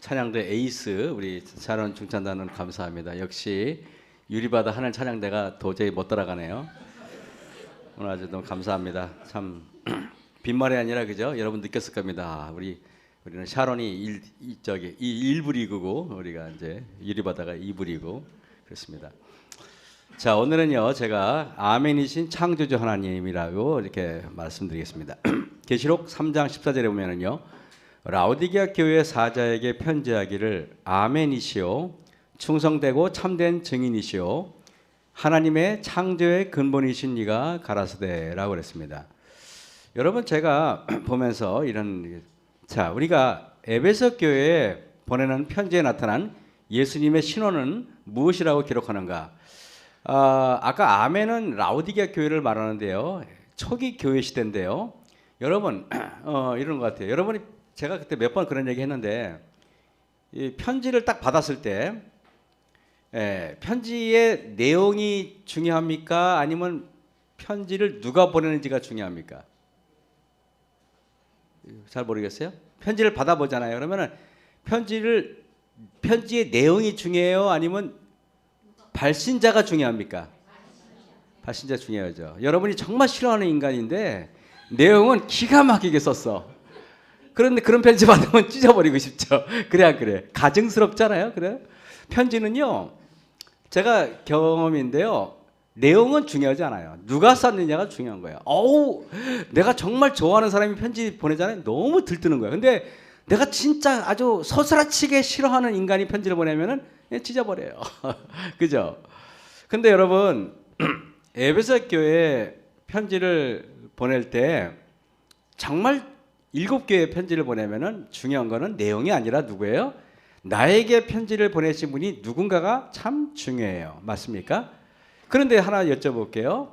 찬양대 에이스 우리 찬원 중찬단은 감사합니다. 역시 유리바다 하늘 찬양대가 도저히 못 따라가네요. 오늘 아주 너무 감사합니다. 참 빈말이 아니라 그죠? 여러분 느꼈을 겁니다. 우리는 샤론이 일부 리그고 우리가 이제 유리바다가 2부 리그 그렇습니다. 자, 오늘은요 제가 아멘이신 창조주 하나님이라고 이렇게 말씀드리겠습니다. 계시록 3장 14절에 보면은요. 라오디게아 교회 사자에게 편지하기를 아멘이시오 충성되고 참된 증인이시오 하나님의 창조의 근본이신 이가 가라사대라고 그랬습니다. 여러분 제가 보면서 우리가 에베소 교회에 보내는 편지에 나타난 예수님의 신호는 무엇이라고 기록하는가? 아까 아멘은 라오디게아 교회를 말하는데요. 초기 교회 시대인데요. 여러분 이런 것 같아요. 여러분이 제가 그때 몇 번 그런 얘기 했는데 이 편지를 딱 받았을 때 편지의 내용이 중요합니까? 아니면 편지를 누가 보내는지가 중요합니까? 잘 모르겠어요? 편지를 받아보잖아요. 그러면은 편지의 내용이 중요해요? 아니면 발신자가 중요합니까? 발신자 중요하죠. 여러분이 정말 싫어하는 인간인데 내용은 기가 막히게 썼어. 그런데 그런 편지 받으면 찢어버리고 싶죠. 그래 안 그래? 가증스럽잖아요. 그래? 편지는요. 제가 경험인데요. 내용은 중요하지 않아요. 누가 썼느냐가 중요한 거예요. 내가 정말 좋아하는 사람이 편지 보내잖아요. 너무 들뜨는 거예요. 근데 내가 진짜 아주 소스라치게 싫어하는 인간이 편지를 보내면은 찢어버려요. 그죠? 근데 여러분 에베소 교회에 편지를 보낼 때 정말 7개의 편지를 보내면은 중요한 거는 내용이 아니라 누구예요? 나에게 편지를 보내신 분이 누군가가 참 중요해요. 맞습니까? 그런데 하나 여쭤볼게요.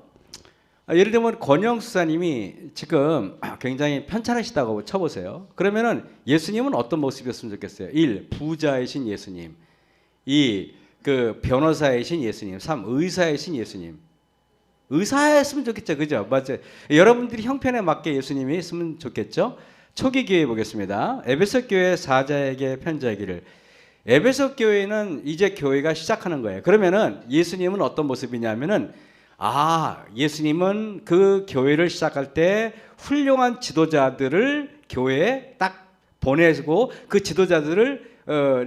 예를 들면 권영수사님이 지금 굉장히 편찮으시다고 쳐보세요. 그러면은 예수님은 어떤 모습이었으면 좋겠어요? 1. 부자이신 예수님. 2. 변호사이신 예수님. 3. 의사이신 예수님. 의사였으면 좋겠죠. 그죠? 맞아요. 여러분들이 형편에 맞게 예수님이 있으면 좋겠죠. 초기 교회 보겠습니다. 에베소 교회 사자에게 편지하기를. 에베소 교회는 이제 교회가 시작하는 거예요. 그러면은 예수님은 어떤 모습이냐면은 예수님은 그 교회를 시작할 때 훌륭한 지도자들을 교회에 딱 보내고 그 지도자들을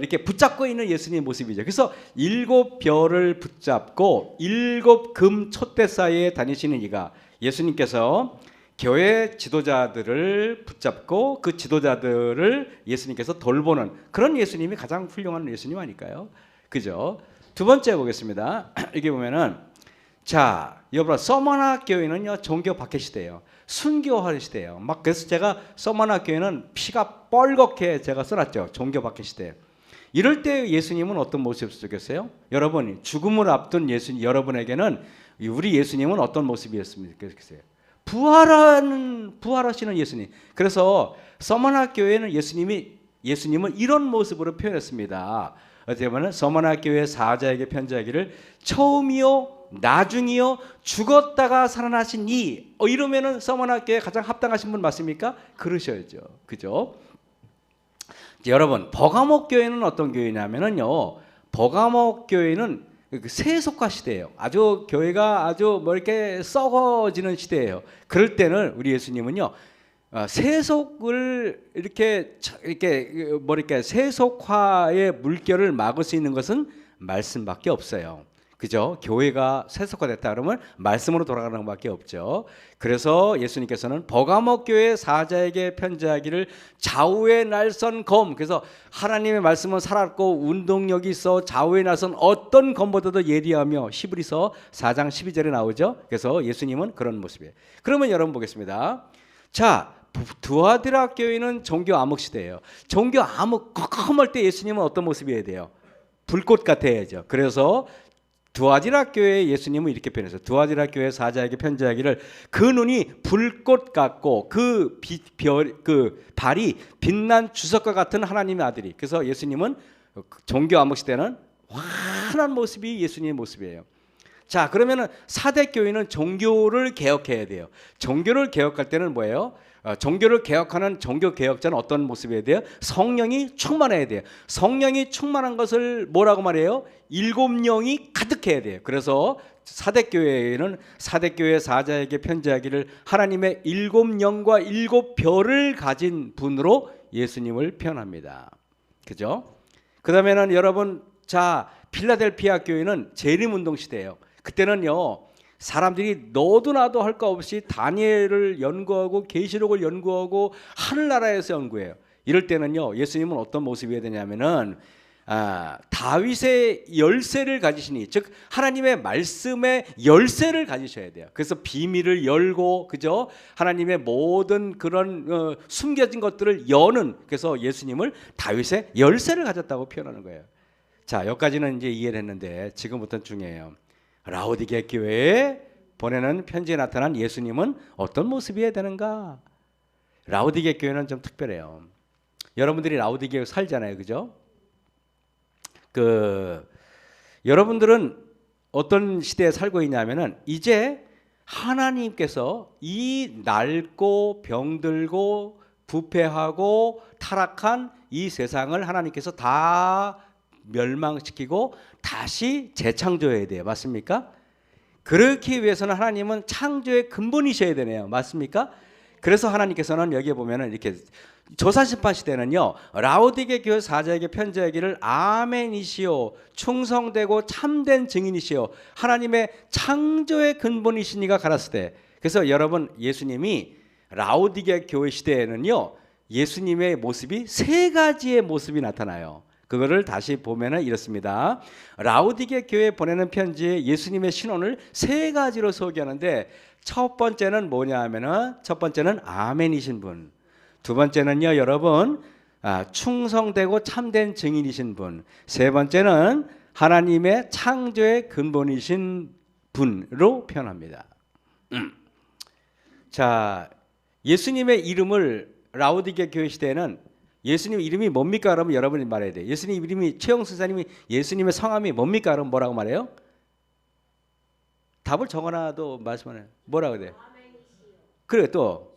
이렇게 붙잡고 있는 예수님의 모습이죠. 그래서 7별을 붙잡고 7금 촛대 사이에 다니시는 이가 예수님께서 교회 지도자들을 붙잡고 그 지도자들을 예수님께서 돌보는 그런 예수님이 가장 훌륭한 예수님 아닐까요? 그죠? 두 번째 보겠습니다. 여기 보면은 여러분 서머나 교회는요 종교 박해 시대예요. 순교할 시대예요. 그래서 제가 서머나 교회는 피가 뻘겋게 제가 써놨죠. 종교 박해 시대. 이럴 때 예수님은 어떤 모습이었으면 좋겠어요? 여러분 죽음을 앞둔 여러분에게는 우리 예수님은 어떤 모습이었으면 좋겠어요? 부활하시는 예수님. 그래서 서머나 교회는 예수님은 이런 모습으로 표현했습니다. 어떻게 보면 서머나 교회 사자에게 편지하기를 처음이요 나중이요 죽었다가 살아나신 이러면은 서머나 교회 가장 합당하신 분 맞습니까? 그러셔야죠. 그죠? 여러분 버가모 교회는 어떤 교회냐면은요. 버가모 교회는 세속화 시대예요. 교회가 아주 이렇게 썩어지는 시대예요. 그럴 때는 우리 예수님은요. 세속을 이렇게 세속화의 물결을 막을 수 있는 것은 말씀밖에 없어요. 그죠? 교회가 세속화됐다 그러면 말씀으로 돌아가는 것밖에 없죠. 그래서 예수님께서는 버가모 교회 사자에게 편지하기를 좌우의 날선 검. 그래서 하나님의 말씀은 살았고 운동력이 있어 좌우의 날선 어떤 검보다도 예리하며 히브리서 4장 12절에 나오죠. 그래서 예수님은 그런 모습이에요. 그러면 여러분 보겠습니다. 두아디라 교회는 종교 암흑 시대예요. 종교 암흑 컴컴할 때 예수님은 어떤 모습이어야 돼요? 불꽃 같아야죠. 그래서 두아디라 교회 예수님은 이렇게 표현했어요. 두아디라 교회 사자에게 편지하기를 그 눈이 불꽃 같고 그 발이 빛난 주석과 같은 하나님의 아들이. 그래서 예수님은 종교 암흑 시대는 환한 모습이 예수님의 모습이에요. 그러면은 사대 교회는 종교를 개혁해야 돼요. 종교를 개혁할 때는 뭐예요? 종교를 개혁하는 종교 개혁자는 어떤 모습이어야 돼요? 성령이 충만해야 돼요. 성령이 충만한 것을 뭐라고 말해요? 일곱 영이 가득해야 돼요. 그래서 사대교회에는 사대교회 사자에게 편지하기를 하나님의 일곱 영과 일곱 별을 가진 분으로 예수님을 표현합니다. 그죠? 그 다음에는 여러분, 자, 필라델피아 교회는 재림운동 시대예요. 그때는요, 사람들이 너도 나도 할 거 없이 다니엘을 연구하고 계시록을 연구하고 하늘나라에서 연구해요. 이럴 때는요, 예수님은 어떤 모습이어야 되냐면은 다윗의 열쇠를 가지시니, 즉 하나님의 말씀의 열쇠를 가지셔야 돼요. 그래서 비밀을 열고, 그죠? 하나님의 모든 그런 숨겨진 것들을 여는, 그래서 예수님을 다윗의 열쇠를 가졌다고 표현하는 거예요. 자, 여기까지는 이제 이해를 했는데 지금부터는 중요해요. 라오디게 교회에 보내는 편지에 나타난 예수님은 어떤 모습이어야 되는가? 라오디게 교회는 좀 특별해요. 여러분들이 라오디게에 살잖아요, 그죠? 여러분들은 어떤 시대에 살고 있냐면은 이제 하나님께서 이 낡고 병들고 부패하고 타락한 이 세상을 하나님께서 다 멸망시키고 다시 재창조해야 돼요. 맞습니까? 그렇기 위해서는 하나님은 창조의 근본이셔야 되네요. 맞습니까? 그래서 하나님께서는 여기에 보면은 이렇게 조사심판 시대는요, 라오디게 교회 사자에게 편지하기를 아멘이시오, 충성되고 참된 증인이시오, 하나님의 창조의 근본이시니가 가라사대. 그래서 여러분, 예수님이 라오디게 교회 시대에는요, 예수님의 모습이 세 가지의 모습이 나타나요. 그거를 다시 보면은 이렇습니다. 라오디게 교회에 보내는 편지에 예수님의 신원을 세 가지로 소개하는데, 첫 번째는 뭐냐 하면은, 첫 번째는 아멘이신 분, 두 번째는요, 여러분, 충성되고 참된 증인이신 분, 세 번째는 하나님의 창조의 근본이신 분으로 표현합니다. 자, 예수님의 이름을 라오디게 교회 시대에는 예수님 이름이 뭡니까? 그러면 여러분이 말해야 돼요. 예수님 이름이, 최영수 사님이 예수님의 성함이 뭡니까? 그러면 뭐라고 말해요? 답을 적어놔도 말씀하네요. 뭐라고 돼요? 그래, 또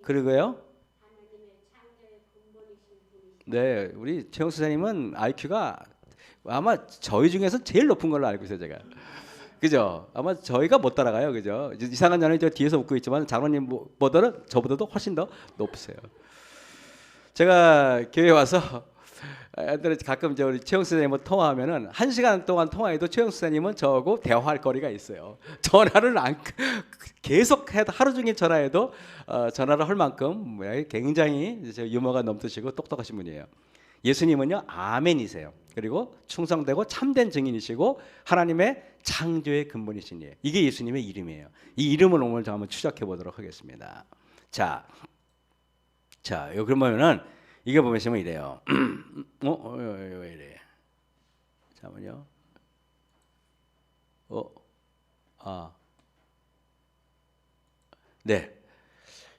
그리고요. 네, 우리 최영수 사님은 IQ가 아마 저희 중에서 제일 높은 걸로 알고 있어요, 제가. 그죠? 아마 저희가 못 따라가요, 그죠? 이상한 자는 저 뒤에서 웃고 있지만 장로님보다는 저보다도 훨씬 더 높으세요. 제가 교회 와서 가끔 이제 우리 최영수 선생님과 통화하면은 1시간 동안 통화해도 최영수 선생님은 저하고 대화할 거리가 있어요. 전화를 계속 해도 하루 종일 전화해도 전화를 할 만큼 굉장히 유머가 넘치시고 똑똑하신 분이에요. 예수님은요, 아멘이세요. 그리고 충성되고 참된 증인이시고 하나님의 창조의 근본이시니, 이게 예수님의 이름이에요. 이 이름을 오늘 저 한번 추적해 보도록 하겠습니다. 자, 여기 그러면은 이게 보시면 이래요. 왜 이래? 잠깐만요. 네.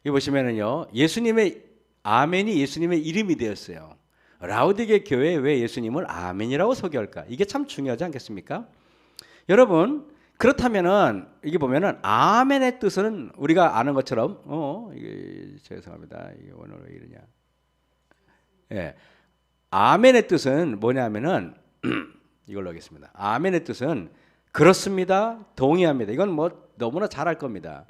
여기 보시면은요, 예수님의 아멘이 예수님의 이름이 되었어요. 라오디게 교회에 왜 예수님을 아멘이라고 소개할까? 이게 참 중요하지 않겠습니까? 여러분, 그렇다면은 이게 보면은 아멘의 뜻은 우리가 아는 것처럼 이게 죄송합니다. 이게 오늘 왜 이러냐? 예, 아멘의 뜻은 뭐냐면은 이걸로 하겠습니다. 아멘의 뜻은 그렇습니다, 동의합니다. 이건 뭐 너무나 잘 알 겁니다.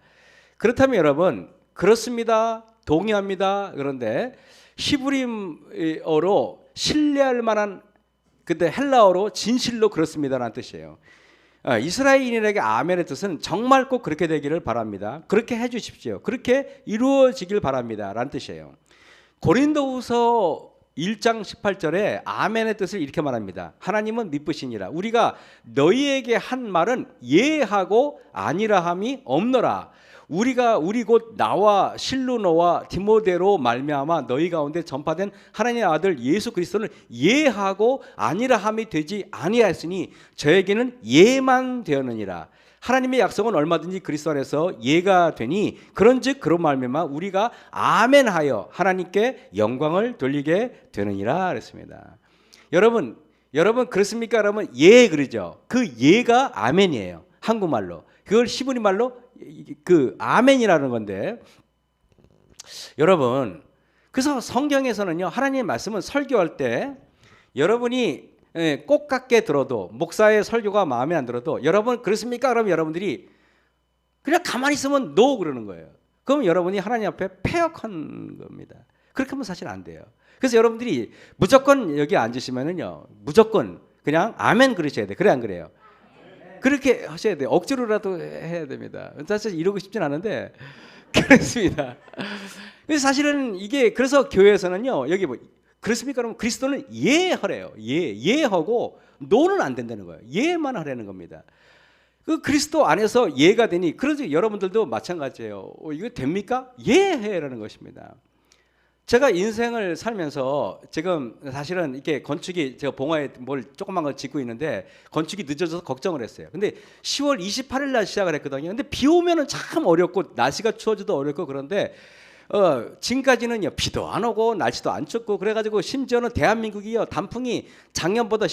그렇다면 여러분, 그렇습니다, 동의합니다. 그런데 히브리어로 신뢰할 만한, 근데 헬라어로 진실로 그렇습니다라는 뜻이에요. 이스라엘인에게 아멘의 뜻은 정말 꼭 그렇게 되기를 바랍니다. 그렇게 해주십시오. 그렇게 이루어지길 바랍니다. 라는 뜻이에요. 고린도후서 1장 18절에 아멘의 뜻을 이렇게 말합니다. 하나님은 미쁘시니라. 우리가 너희에게 한 말은 예하고 아니라함이 없노라. 우리 곧 나와 실루노와 디모데로 말미암아 너희 가운데 전파된 하나님의 아들 예수 그리스도는 예하고 아니라함이 되지 아니하였으니 저에게는 예만 되었느니라. 하나님의 약속은 얼마든지 그리스도 안에서 예가 되니 그런즉 그런 말미암아 우리가 아멘하여 하나님께 영광을 돌리게 되느니라 그랬습니다. 여러분 그렇습니까? 여러분 예 그러죠. 그 예가 아멘이에요. 한국말로. 그걸 히브리 말로 그 아멘이라는 건데 여러분 그래서 성경에서는요 하나님의 말씀은 설교할 때 여러분이 꼭 같게 들어도 목사의 설교가 마음에 안 들어도 여러분 그렇습니까? 그러면 여러분들이 그냥 가만히 있으면 노 그러는 거예요. 그럼 여러분이 하나님 앞에 패역한 겁니다. 그렇게 하면 사실 안 돼요. 그래서 여러분들이 무조건 여기 앉으시면은요 무조건 그냥 아멘 그러셔야 돼. 그래 안 그래요? 그렇게 하셔야 돼요. 억지로라도 해야 됩니다. 사실 이러고 싶진 않은데 그렇습니다. 그래서 사실은 이게 그래서 교회에서는요 여기 뭐 그렇습니까? 그러면 그리스도는 예하래요. 예하고 노는 안 된다는 거예요. 예만 하라는 겁니다. 그 그리스도 안에서 예가 되니 그래서 여러분들도 마찬가지예요. 이거 됩니까? 예해라는 것입니다. 제가 인생을 살면서 지금 사실은 이렇게 건축이 제가 봉화에 뭘 조그만 거 짓고 있는데 건축이 늦어져서 걱정을 했어요. 근데 10월 28일 날 시작을 했거든요. 근데 비 오면은 참 어렵고 날씨가 추워져도 어렵고 그런데 지금까지는요 비도 안 오고 날씨도 안 춥고 그래가지고 심지어는 대한민국이요 단풍이 작년보다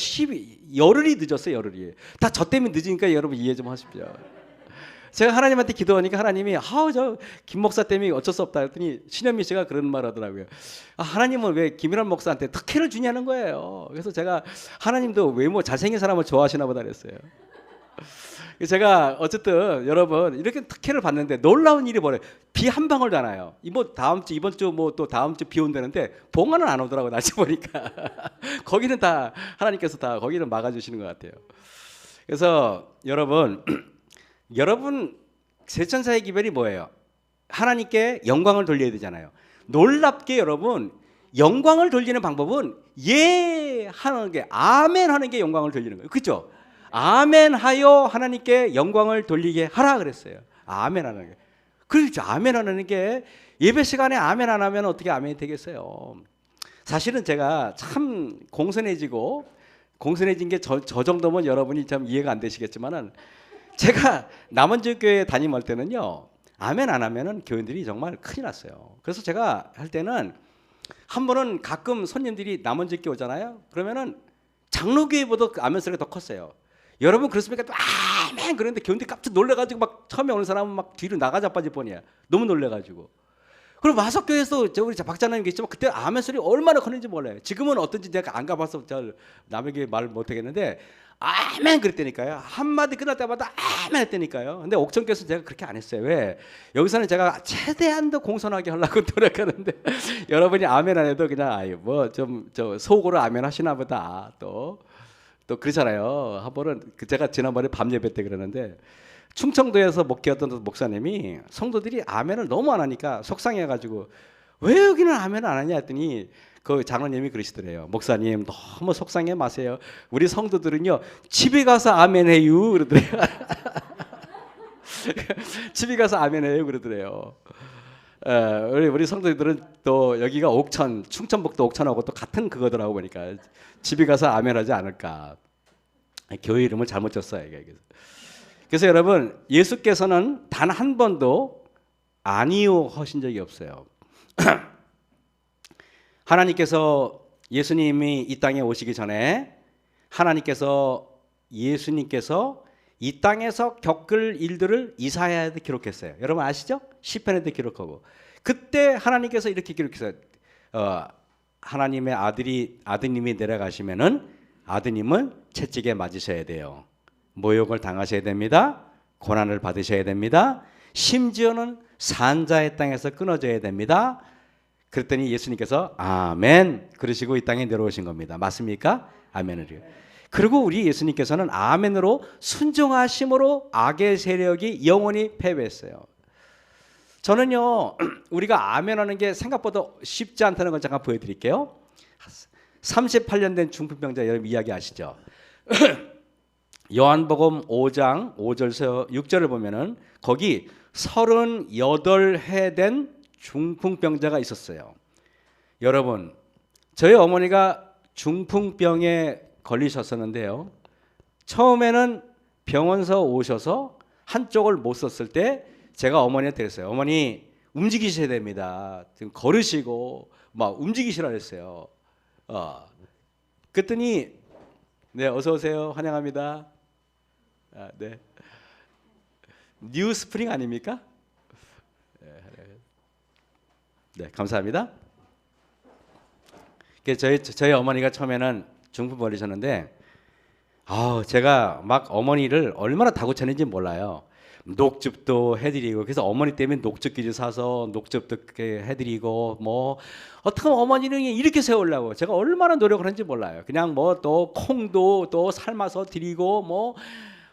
열흘이 늦었어요. 열흘이 다 저 때문에 늦으니까 여러분 이해 좀 하십시오. 제가 하나님한테 기도하니까 하나님이 저 김 목사 때문에 어쩔 수 없다 했더니 신현미 씨가 그런 말 하더라고요. 하나님은 왜 김일환 목사한테 특혜를 주냐는 거예요. 그래서 제가 하나님도 외모 잘생긴 사람을 좋아하시나 보다 그랬어요. 제가 어쨌든 여러분 이렇게 특혜를 받는데 놀라운 일이 뭐래? 비 한 방울도 안 와요. 다음 주 이번 주 뭐 또 다음 주 비 온다는데 봉화는 안 오더라고 날씨 보니까. 거기는 다 하나님께서 다 거기는 막아주시는 것 같아요. 그래서 여러분 세천사의 기별이 뭐예요? 하나님께 영광을 돌려야 되잖아요. 놀랍게 여러분 영광을 돌리는 방법은 하는 게 아멘 하는 게 영광을 돌리는 거예요. 그렇죠? 아멘 하여 하나님께 영광을 돌리게 하라 그랬어요. 아멘 하는 게. 그렇죠. 아멘 하는 게 예배 시간에 아멘 안 하면 어떻게 아멘이 되겠어요? 사실은 제가 참 공손해진 게 저 정도면 여러분이 참 이해가 안 되시겠지만은 제가 남원주교회 담임할 때는요 아멘 안 하면은 교인들이 정말 큰일 났어요. 그래서 제가 할 때는 한 번은 가끔 손님들이 남원주교회 오잖아요. 그러면은 장로교회보다 아멘 소리가 더 컸어요. 여러분 그렇습니까? 아멘 그런데 교인들이 깜짝 놀래가지고 막 처음에 오는 사람은 막 뒤로 나가자빠질 뻔이야. 너무 놀래가지고. 그리고 마석교회에서 우리 박자님 계시지만 그때 아멘 소리 얼마나 컸는지 몰라요. 지금은 어떤지 내가 안 가봐서 잘 남에게 말 못하겠는데 아멘 그랬다니까요. 한마디 끝날 때마다 아멘 했다니까요. 근데 옥천교에서 제가 그렇게 안 했어요. 왜? 여기서는 제가 최대한 더 공손하게 하려고 노력하는데 여러분이 아멘 안 해도 그냥 뭐 좀 속으로 아멘 하시나 보다. 또 그러잖아요. 한 번은 제가 지난번에 밤 예배 때 그러는데 충청도에서 목회했던 목사님이 성도들이 아멘을 너무 안 하니까 속상해가지고 왜 여기는 아멘을 안 하냐 했더니 그 장로님이 그러시더래요. 목사님 너무 속상해 마세요. 우리 성도들은요 집에 가서 아멘해요 그러더래요. 집에 가서 아멘해요 그러더래요. 우리 성도들은 또 여기가 옥천 충청북도 옥천하고 또 같은 그거더라고 보니까 집에 가서 아멘하지 않을까. 교회 이름을 잘못 줬어요. 그래서 여러분 예수께서는 단 한 번도 아니요 하신 적이 없어요. 하나님께서 예수님이 이 땅에 오시기 전에 예수님께서 이 땅에서 겪을 일들을 이사야에도 기록했어요. 여러분 아시죠? 시편에도 기록하고 그때 하나님께서 이렇게 기록했어요. 하나님의 아드님이 내려가시면은 아드님은 채찍에 맞으셔야 돼요. 모욕을 당하셔야 됩니다. 고난을 받으셔야 됩니다. 심지어는 산자의 땅에서 끊어져야 됩니다. 그랬더니 예수님께서 아멘 그러시고 이 땅에 내려오신 겁니다. 맞습니까? 아멘을요. 그리고 우리 예수님께서는 아멘으로 순종하심으로 악의 세력이 영원히 패배했어요. 저는요 우리가 아멘하는 게 생각보다 쉽지 않다는 걸 잠깐 보여드릴게요. 38년 된 중풍병자 여러분 이야기 아시죠? 요한복음 5장 5절에서 6절을 보면은 거기 38해 된 중풍병자가 있었어요. 여러분 저희 어머니가 중풍병에 걸리셨었는데요. 처음에는 병원서 오셔서 한쪽을 못 썼을 때 제가 어머니한테 그랬어요. 어머니 움직이셔야 됩니다. 지금 걸으시고 막 움직이시라 그랬어요. 그랬더니 네 어서 오세요 환영합니다. 네. 뉴 스프링 아닙니까? 네, 감사합니다. 저희 어머니가 처음에는 중풍 걸리셨는데, 제가 막 어머니를 얼마나 다구쳤는지 몰라요. 녹즙도 해드리고, 그래서 어머니 때문에 녹즙기를 사서 녹즙도 해드리고, 뭐 어떻게 어머니는 이렇게 세우려고 제가 얼마나 노력을 했는지 몰라요. 그냥 뭐 또 콩도 또 삶아서 드리고, 뭐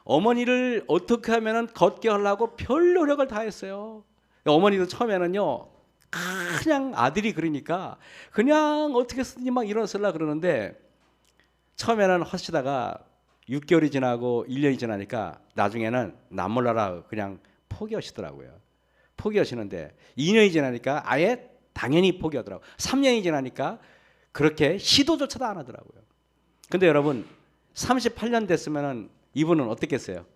어머니를 어떻게 하면은 걷게 하려고 별 노력을 다 했어요. 어머니도 처음에는요, 그냥 아들이 그러니까 그냥 어떻게 쓰든지 막 일어서려고 그러는데, 처음에는 하시다가 6개월이 지나고 1년이 지나니까 나중에는 남몰라라 그냥 포기하시더라고요. 포기하시는데 2년이 지나니까 아예 당연히 포기하더라고요. 3년이 지나니까 그렇게 시도조차도 안 하더라고요. 근데 여러분 38년 됐으면은 이분은 어떻겠어요?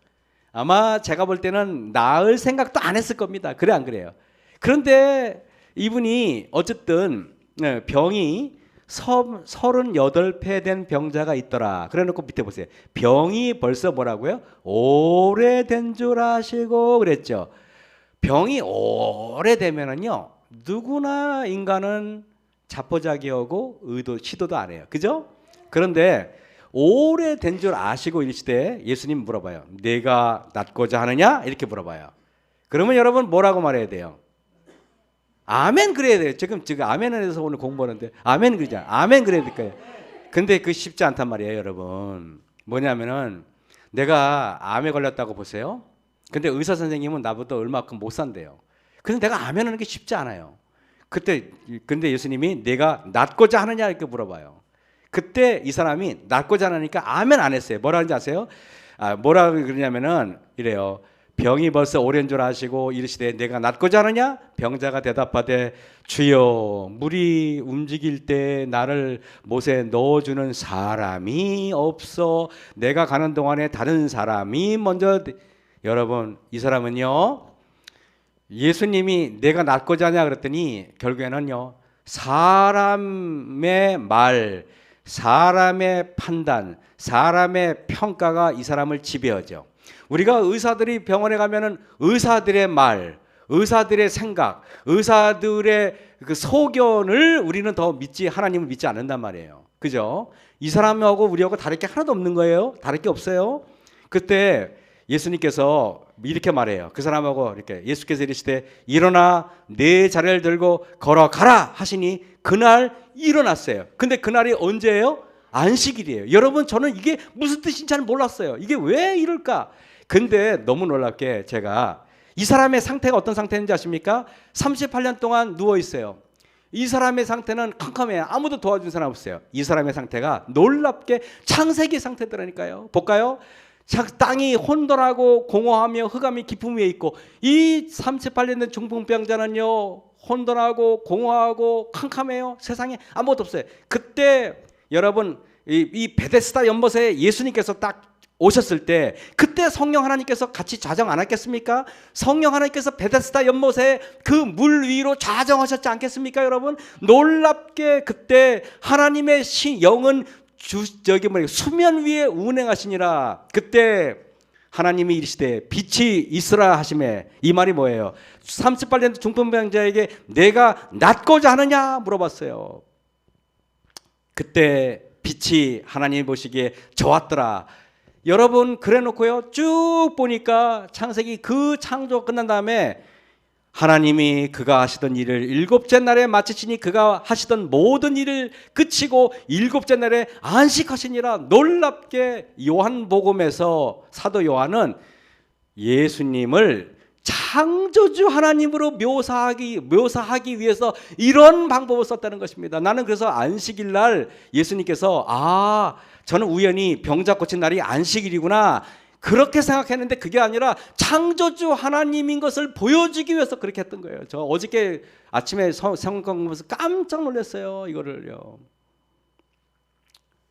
아마 제가 볼 때는 나을 생각도 안 했을 겁니다. 그래 안 그래요? 그런데 이분이 어쨌든 병이 38배 된 병자가 있더라. 그래놓고 밑에 보세요. 병이 벌써 뭐라고요? 오래된 줄 아시고 그랬죠. 병이 오래되면은요, 누구나 인간은 자포자기하고 시도도 안 해요. 그죠? 그런데 오래된 줄 아시고 이르시되 예수님 물어봐요. 내가 낫고자 하느냐? 이렇게 물어봐요. 그러면 여러분 뭐라고 말해야 돼요? 아멘 그래야 돼요. 지금 아멘에 대해서 오늘 공부하는데 아멘 그러자. 아멘 그래야 될 거예요. 근데 그 쉽지 않단 말이에요, 여러분. 뭐냐면은 내가 암에 걸렸다고 보세요. 근데 의사 선생님은 나보다 얼마큼 못 산대요. 근데 내가 아멘 하는 게 쉽지 않아요. 근데 예수님이 내가 낫고자 하느냐 이렇게 물어봐요. 그때 이 사람이 낫고자 하니까 아멘 안 했어요. 뭐라 하는지 아세요? 뭐라 그러냐면은 이래요. 병이 벌써 오랜 줄 아시고 이르시되 내가 낫고자 하느냐? 병자가 대답하되 주여 물이 움직일 때 나를 못에 넣어주는 사람이 없어. 내가 가는 동안에 다른 사람이 먼저. 여러분 이 사람은요, 예수님이 내가 낫고자 하냐 그랬더니 결국에는요, 사람의 말, 사람의 판단, 사람의 평가가 이 사람을 지배하죠. 우리가 의사들이 병원에 가면은 의사들의 말, 의사들의 생각, 의사들의 그 소견을 우리는 더 믿지, 하나님을 믿지 않는단 말이에요. 그죠? 이 사람하고 우리하고 다를 게 하나도 없는 거예요. 다를 게 없어요. 그때 예수님께서 이렇게 말해요. 그 사람하고 이렇게 예수께서 이르시되 일어나 내 자리를 들고 걸어가라 하시니 그날 일어났어요. 근데 그날이 언제예요? 안식일이에요. 여러분 저는 이게 무슨 뜻인지 잘 몰랐어요. 이게 왜 이럴까? 근데 너무 놀랍게 제가 이 사람의 상태가 어떤 상태인지 아십니까? 38년 동안 누워 있어요. 이 사람의 상태는 캄캄해요. 아무도 도와준 사람 없어요. 이 사람의 상태가 놀랍게 창세기 상태더라니까요. 볼까요? 땅이 혼돈하고 공허하며 흑암이 깊음 위에 있고, 이 38년 된 중풍병자는요 혼돈하고 공허하고 캄캄해요. 세상에 아무것도 없어요. 그때 여러분 이 베데스다 연못에 예수님께서 딱 오셨을 때 그때 성령 하나님께서 같이 좌정 안 했겠습니까? 성령 하나님께서 베데스다 연못에 그 물 위로 좌정하셨지 않겠습니까? 여러분 놀랍게 그때 하나님의 영은 수면 위에 운행하시니라. 그때 하나님이 이르시되 빛이 있으라 하시매, 이 말이 뭐예요? 38년 중풍병자에게 내가 낫고자 하느냐 물어봤어요. 그때 빛이 하나님이 보시기에 좋았더라. 여러분 그래 놓고요 쭉 보니까 창세기 그 창조 끝난 다음에 하나님이 그가 하시던 일을 일곱째 날에 마치시니 그가 하시던 모든 일을 그치고 일곱째 날에 안식하시니라. 놀랍게 요한복음에서 사도 요한은 예수님을 창조주 하나님으로 묘사하기 위해서 이런 방법을 썼다는 것입니다. 나는 그래서 안식일 날 예수님께서 저는 우연히 병자 고친 날이 안식일이구나 그렇게 생각했는데 그게 아니라 창조주 하나님인 것을 보여주기 위해서 그렇게 했던 거예요. 저 어저께 아침에 성경 공부하면서 깜짝 놀랐어요. 이거를요.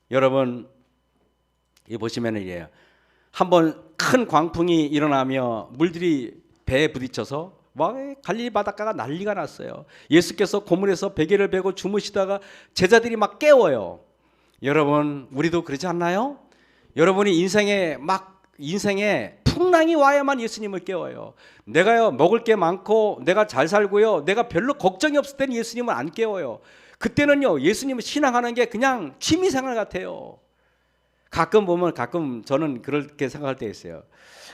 여러분 이 보시면은 이래요. 한번 큰 광풍이 일어나며 물들이 배에 부딪혀서 막 갈릴리 바닷가가 난리가 났어요. 예수께서 고물에서 베개를 베고 주무시다가 제자들이 막 깨워요. 여러분 우리도 그러지 않나요? 여러분이 인생에 풍랑이 와야만 예수님을 깨워요. 내가요 먹을 게 많고 내가 잘 살고요 내가 별로 걱정이 없을 때는 예수님을 안 깨워요. 그때는요 예수님을 신앙하는 게 그냥 취미생활 같아요. 가끔 보면 가끔 저는 그렇게 생각할 때 있어요.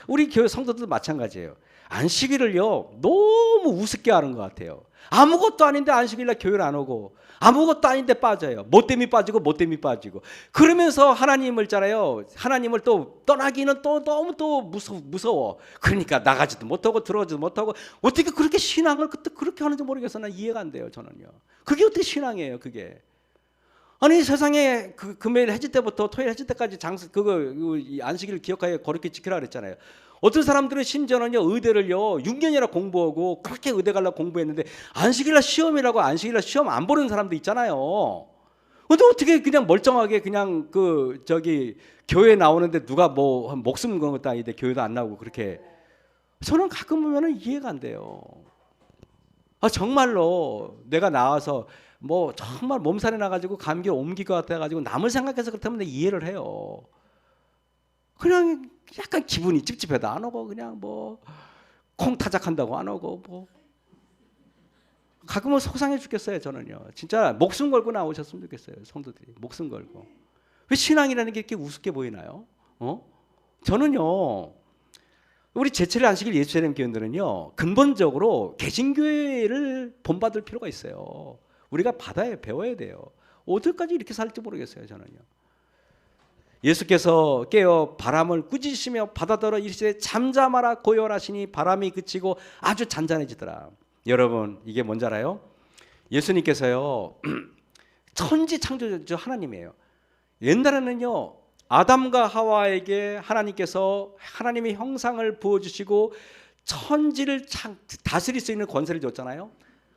우리 교회 성도들도 마찬가지예요. 안식일을요 너무 우습게 하는 것 같아요. 아무것도 아닌데 안식일날 교회를 안 오고 아무것도 아닌데 빠져요. 뭐 때문에 빠지고 뭐 때문에 빠지고 그러면서 하나님을 있잖아요. 하나님을 또 떠나기는 또 너무 또 무서워. 그러니까 나가지도 못하고 들어가지도 못하고 어떻게 그렇게 신앙을 그때 그렇게 하는지 모르겠어. 난 이해가 안 돼요. 저는요. 그게 어떻게 신앙이에요 그게. 아니 세상에 그 금요일 해질 때부터 토요일 해질 때까지 이 안식일을 기억하여 거룩히 지키라 그랬잖아요. 어떤 사람들은 심지어는요 의대를요 6년이나 공부하고 그렇게 의대 가려고 공부했는데 안식일날 시험이라고 안식일날 시험 안 보는 사람도 있잖아요. 근데 어떻게 그냥 멀쩡하게 그냥 교회 나오는데 누가 뭐 목숨 건 것도 아닌데 교회도 안 나오고 그렇게. 저는 가끔 보면은 이해가 안 돼요. 정말로 내가 나와서 뭐 정말 몸살이 나가지고 감기에 옮길 것 같아가지고 남을 생각해서 그렇다면 내가 이해를 해요. 그냥 약간 기분이 찝찝해도 안 오고 그냥 뭐 콩타작한다고 안 오고 뭐 가끔은 속상해 죽겠어요. 저는요 진짜 목숨 걸고 나오셨으면 좋겠어요. 성도들이 목숨 걸고. 왜 신앙이라는 게 이렇게 우습게 보이나요? 저는요 우리 제철의 안식일 예수님 교인들은요 근본적으로 개신교회를 본받을 필요가 있어요. 우리가 배워야 돼요. 어디까지 이렇게 살지 모르겠어요. 저는요. 예수께서 깨어 바람을 꾸짖으시며 바다더러 이르시되 잠잠하라 고요하시니 바람이 그치고 아주 잔잔해지더라. 여러분 이게 뭔지 알아요? 예수님께서요 천지 창조주 하나님이에요. 옛날에는요 아담과 하와에게 하나님께서 하나님의 형상을 부어주시고 천지를 다스릴 수 있는 권세를 줬잖아요.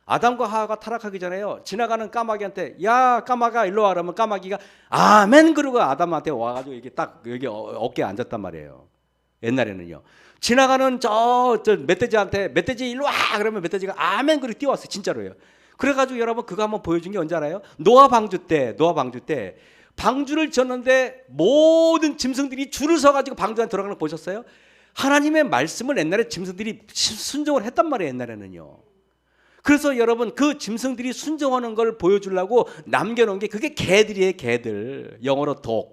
아담과 하와가 타락하기 전에요 지나가는 까마귀한테 야 까마귀가 일로 와 그러면 까마귀가 아멘 그러고 아담한테 와가지고 이게 딱 여기 어깨에 앉았단 말이에요. 옛날에는요 지나가는 저 멧돼지한테 멧돼지 일로 와 그러면 멧돼지가 아멘 그러고 뛰어왔어요. 진짜로요. 그래가지고 여러분 그거 한번 보여준 게 언제 알아요? 노아 방주 때 방주를 졌는데 모든 짐승들이 줄을 서가지고 방주 안에 들어가는 거 보셨어요? 하나님의 말씀을 옛날에 짐승들이 순종을 했단 말이에요. 옛날에는요. 그래서 여러분 그 짐승들이 순종하는 걸 보여주려고 남겨놓은 게 그게 개들이에요. 개들. 영어로 dog.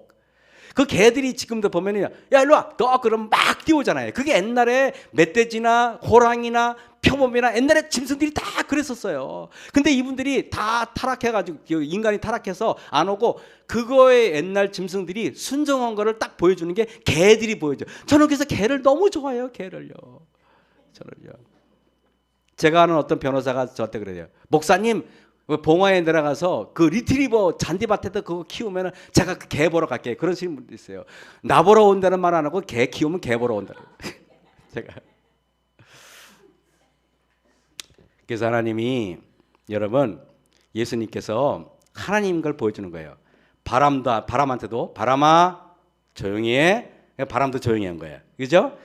그 개들이 지금도 보면요 야 일로 와 너 그럼 막 뛰어오잖아요. 그게 옛날에 멧돼지나 호랑이나 표범이나 옛날에 짐승들이 다 그랬었어요. 근데 이분들이 다 타락해가지고 인간이 타락해서 안 오고 그거에 옛날 짐승들이 순종한 거를 딱 보여주는 게 개들이 보여줘요. 저는 그래서 개를 너무 좋아해요. 개를요. 저는요. 제가 아는 어떤 변호사가 저한테 그래요. 목사님 봉화에 내려가서 그 리트리버 잔디밭에도 그거 키우면 제가 그 개 보러 갈게요. 그런 분도 있어요. 나 보러 온다는 말 안 하고 개 키우면 개 보러 온다. 제가 그래서 하나님이 여러분 예수님께서 하나님 걸 보여주는 거예요. 바람한테도 바람아 조용히 해. 바람도 조용히 한 거예요. 그죠?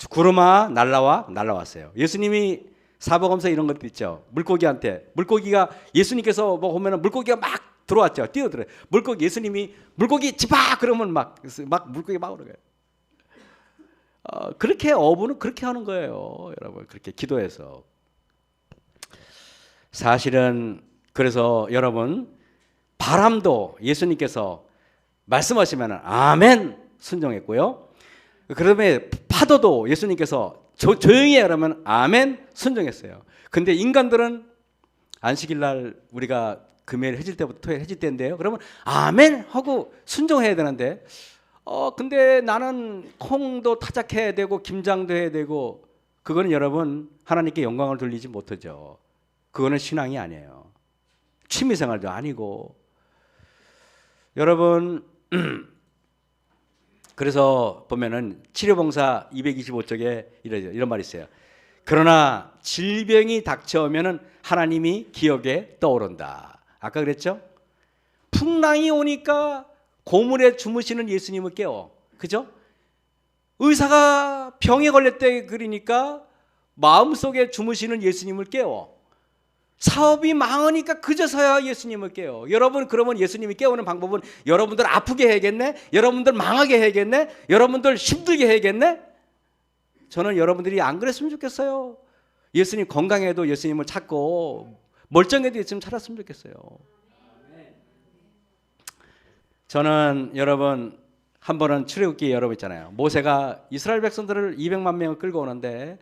구름아 날라왔어요. 예수님이 사복음서 이런 것도 있죠. 물고기가 예수님께서 뭐 보면은 물고기가 막 들어왔죠. 뛰어들어요. 예수님이 물고기 집아 그러면 막 물고기 막 오는 거예요. 그렇게 어부는 그렇게 하는 거예요. 여러분 그렇게 기도해서. 사실은 그래서 여러분 바람도 예수님께서 말씀하시면 아멘 순종했고요. 그다음에 파도도 예수님께서 조용히 해 그러면 아멘 순종했어요. 근데 인간들은 안식일 날 우리가 금요일 해질 때부터 토요일 해질 때인데요. 그러면 아멘 하고 순종해야 되는데 근데 나는 콩도 타작해야 되고 김장도 해야 되고 그거는 여러분 하나님께 영광을 돌리지 못하죠. 그거는 신앙이 아니에요. 취미생활도 아니고. 여러분 그래서 보면은 치료봉사 225쪽에 이런 말이 있어요. 그러나 질병이 닥쳐오면은 하나님이 기억에 떠오른다. 아까 그랬죠? 풍랑이 오니까 고물에 주무시는 예수님을 깨워. 그죠? 의사가 병에 걸렸대 그러니까 마음속에 주무시는 예수님을 깨워. 사업이 망하니까 그제서야 예수님을 깨워. 여러분 그러면 예수님이 깨우는 방법은 여러분들 아프게 해야겠네? 여러분들 망하게 해야겠네? 여러분들 힘들게 해야겠네? 저는 여러분들이 안 그랬으면 좋겠어요. 예수님 건강해도 예수님을 찾고 멀쩡해도 예수님 찾았으면 좋겠어요. 저는 여러분 한 번은 출애굽기 여러분 있잖아요. 모세가 이스라엘 백성들을 200만 명을 끌고 오는데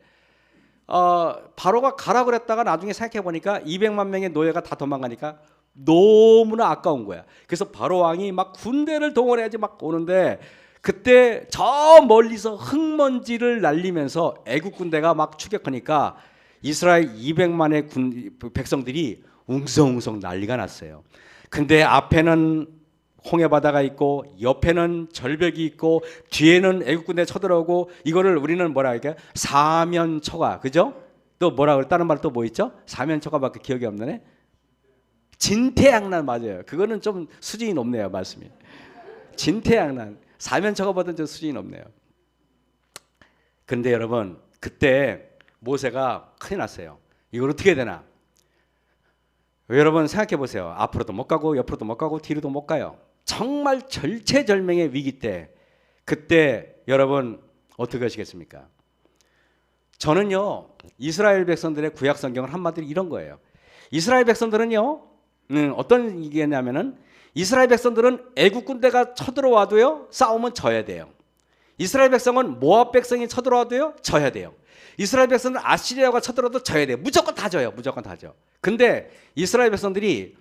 바로가 가라 그랬다가 나중에 생각해 보니까 200만 명의 노예가 다 도망가니까 너무나 아까운 거야. 그래서 바로 왕이 막 군대를 동원해야지 막 오는데 그때 저 멀리서 흙먼지를 날리면서 애국 군대가 막 추격하니까 이스라엘 200만의 백성들이 웅성웅성 난리가 났어요. 근데 앞에는 홍해바다가 있고 옆에는 절벽이 있고 뒤에는 애국군대 쳐들어오고 이거를 우리는 뭐라 할까요? 사면초가, 그죠? 또 뭐라 그래? 다른 말 또 뭐 있죠? 사면초가밖에 기억이 없네. 진태양난 맞아요. 그거는 좀 수준이 높네요, 말씀이. 진태양난. 사면초가보다는 좀 수준이 높네요. 그런데 여러분 그때 모세가 큰일 났어요. 이걸 어떻게 해야 되나? 여러분 생각해 보세요. 앞으로도 못 가고 옆으로도 못 가고 뒤로도 못 가요. 정말 절체절명의 위기 때 그때 여러분 어떻게 하시겠습니까? 저는요 이스라엘 백성들의 구약 성경은 한마디로 이런 거예요. 이스라엘 백성들은요 어떤 얘기냐면은 이스라엘 백성들은 애국 군대가 쳐들어와도요 싸우면 져야 돼요. 이스라엘 백성은 모압 백성이 쳐들어와도요 져야 돼요. 이스라엘 백성은 아시리아가 쳐들어도 져야 돼요. 무조건 다 져요. 무조건 다 져. 근데 이스라엘 백성들이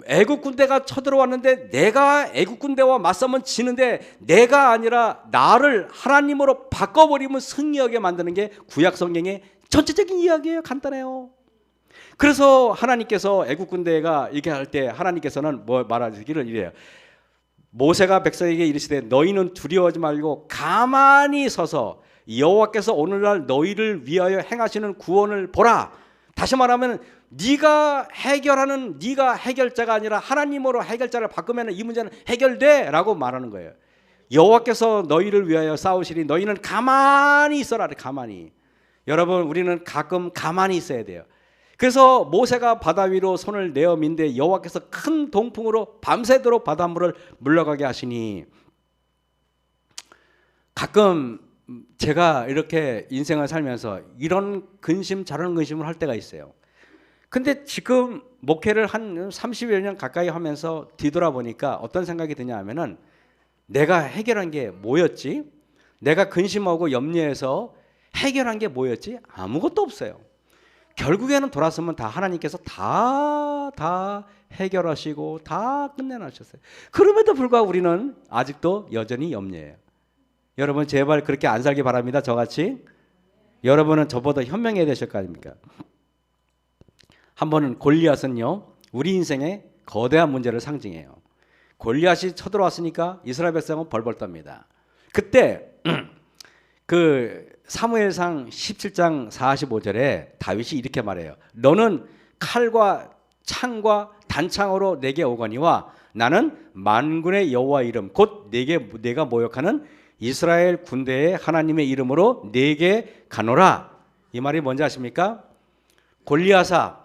애국 군대가 쳐들어왔는데 내가 애국 군대와 맞서면 지는데 내가 아니라 나를 하나님으로 바꿔버리면 승리하게 만드는 게 구약 성경의 전체적인 이야기예요. 간단해요. 그래서 하나님께서 애국 군대가 이렇게 할 때 하나님께서는 뭐 말하기를 이래요. 모세가 백성에게 이르시되 너희는 두려워하지 말고 가만히 서서 여호와께서 오늘날 너희를 위하여 행하시는 구원을 보라. 다시 말하면 네가 해결자가 아니라 하나님으로 해결자를 바꾸면 이 문제는 해결돼라고 말하는 거예요. 여호와께서 너희를 위하여 싸우시니 너희는 가만히 있어라. 가만히. 여러분 우리는 가끔 가만히 있어야 돼요. 그래서 모세가 바다 위로 손을 내어 민데 여호와께서 큰 동풍으로 밤새도록 바닷물을 물러가게 하시니 가끔 제가 이렇게 인생을 살면서 이런 근심 저런 근심을 할 때가 있어요. 근데 지금 목회를 한 30여 년 가까이 하면서 뒤돌아보니까 어떤 생각이 드냐 하면은 내가 해결한 게 뭐였지? 내가 근심하고 염려해서 해결한 게 뭐였지? 아무것도 없어요. 결국에는 돌아서면 다 하나님께서 다 해결하시고 다 끝내놓으셨어요. 그럼에도 불구하고 우리는 아직도 여전히 염려해요. 여러분 제발 그렇게 안 살기 바랍니다. 저같이. 여러분은 저보다 현명해야 되실 거 아닙니까? 한 번은 골리앗은요 우리 인생의 거대한 문제를 상징해요. 골리앗이 쳐들어왔으니까 이스라엘 백성은 벌벌 떱니다. 그때 그 사무엘상 17장 45절에 다윗이 이렇게 말해요. 너는 칼과 창과 단창으로 내게 오거니와 나는 만군의 여호와 이름 곧 내가 모욕하는 이스라엘 군대의 하나님의 이름으로 내게 가노라. 이 말이 뭔지 아십니까? 골리앗아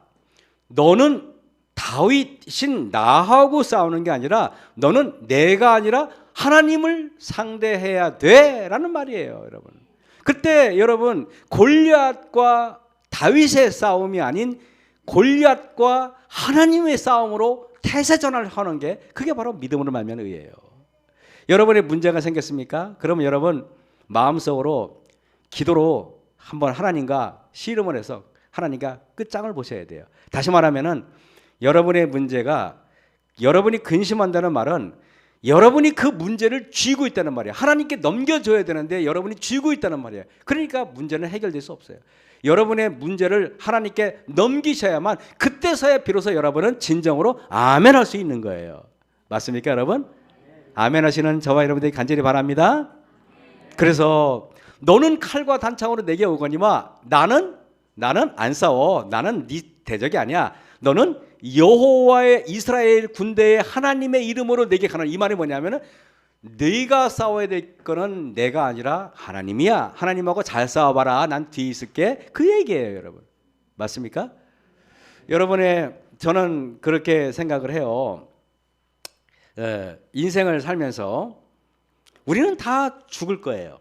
너는 다윗인 나하고 싸우는 게 아니라 너는 내가 아니라 하나님을 상대해야 돼라는 말이에요. 여러분 그때 여러분 골리앗과 다윗의 싸움이 아닌 골리앗과 하나님의 싸움으로 태세전환을 하는 게 그게 바로 믿음으로 말미암는 의예요. 여러분의 문제가 생겼습니까? 그러면 여러분 마음속으로 기도로 한번 하나님과 씨름을 해서 하나님과 끝장을 보셔야 돼요. 다시 말하면은 여러분의 문제가 여러분이 근심한다는 말은 여러분이 그 문제를 쥐고 있다는 말이에요. 하나님께 넘겨줘야 되는데 여러분이 쥐고 있다는 말이에요. 그러니까 문제는 해결될 수 없어요. 여러분의 문제를 하나님께 넘기셔야만 그때서야 비로소 여러분은 진정으로 아멘 할 수 있는 거예요. 맞습니까 여러분? 아멘 하시는 저와 여러분들이 간절히 바랍니다. 그래서 너는 칼과 단창으로 내게 오거니와 나는 안 싸워. 나는 네 대적이 아니야. 너는 여호와의 이스라엘 군대의 하나님의 이름으로 내게 가는. 이 말이 뭐냐면은 네가 싸워야 될 거는 내가 아니라 하나님이야. 하나님하고 잘 싸워봐라. 난 뒤에 있을게. 그 얘기예요, 여러분. 맞습니까? 여러분의 저는 그렇게 생각을 해요. 인생을 살면서 우리는 다 죽을 거예요.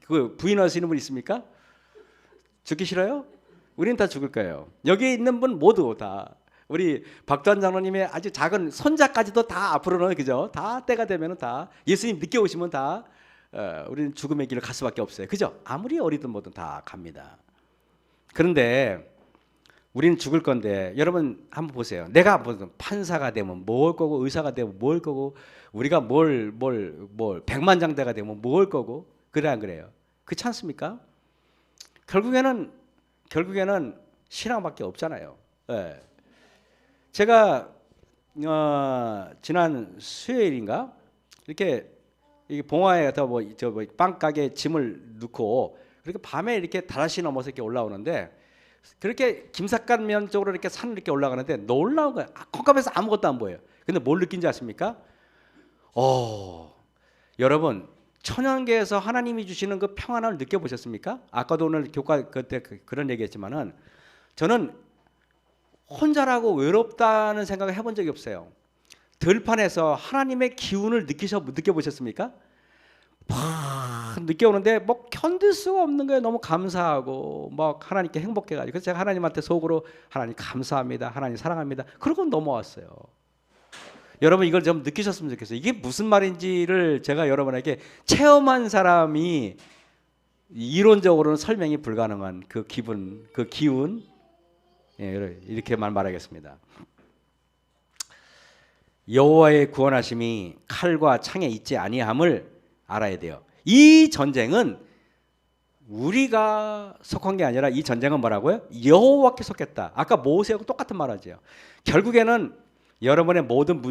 그 부인하시는 분 있습니까? 죽기 싫어요? 우리는 다 죽을 거예요. 여기 있는 분 모두 다 우리 박도환 장로님의 아주 작은 손자까지도 다 앞으로는 그죠? 다 때가 되면은 다 예수님 늦게 오시면 다 우리는 죽음의 길을 갈 수밖에 없어요. 그죠? 아무리 어리든 뭐든 다 갑니다. 그런데 우리는 죽을 건데 여러분 한번 보세요. 내가 무슨 판사가 되면 뭘 거고 의사가 되면 뭘 거고 우리가 뭘 백만장자가 되면 뭘 거고 그래 안 그래요? 그렇지 않습니까? 결국에는 신앙밖에 없잖아요. 예. 제가 지난 수요일인가 이렇게 봉화에 빵 가게 짐을 넣고 그렇게 밤에 이렇게 다다시 넘어서 이렇게 올라오는데 그렇게 김삿갓면 쪽으로 이렇게 산을 이렇게 올라가는데 놀라운 거예요. 컴컴해서 아무것도 안 보여요. 근데 뭘 느낀지 아십니까? 여러분 천연계에서 하나님이 주시는 그 평안을 느껴보셨습니까? 아까도 오늘 교과 그때 그런 얘기했지만은 저는 혼자라고 외롭다는 생각을 해본 적이 없어요. 들판에서 하나님의 기운을 느껴보셨습니까? 막 느껴오는데 뭐 견딜 수가 없는 거예요. 너무 감사하고 막 하나님께 행복해가지고 그래서 제가 하나님한테 속으로 하나님 감사합니다. 하나님 사랑합니다. 그러고 넘어왔어요. 여러분 이걸 좀 느끼셨으면 좋겠어요. 이게 무슨 말인지를 제가 여러분에게 체험한 사람이 이론적으로는 설명이 불가능한 그 기분, 그 기운 이렇게만 말하겠습니다. 여호와의 구원하심이 칼과 창에 있지 아니함을 알아야 돼요. 이 전쟁은 우리가 속한 게 아니라 이 전쟁은 뭐라고요? 여호와께 속했다. 아까 모세하고 똑같은 말하죠. 결국에는 여러분의 모든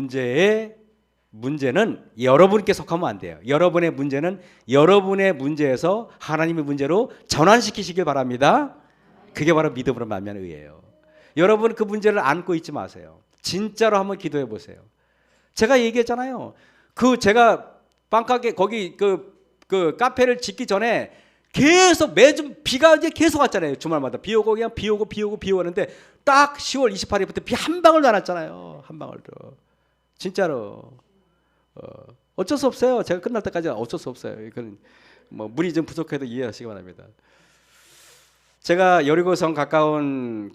문제는 여러분께 속하면 안 돼요. 여러분의 문제는 여러분의 문제에서 하나님의 문제로 전환시키시길 바랍니다. 그게 바로 믿음으로 말미암는 의예요. 여러분 그 문제를 안고 있지 마세요. 진짜로 한번 기도해 보세요. 제가 얘기했잖아요. 제가 빵가게 거기 그 카페를 짓기 전에 계속 매주 비가 이제 계속 왔잖아요. 주말마다 비 오고 그냥 비 오고 하는데 딱 10월 28일부터 비 한 방울도 안 왔잖아요. 한 방울도. 진짜로. 어쩔 수 없어요. 제가 끝날 때까지 어쩔 수 없어요. 이건 뭐 물이 좀 부족해도 이해하시기 바랍니다. 제가 여리고성 가까운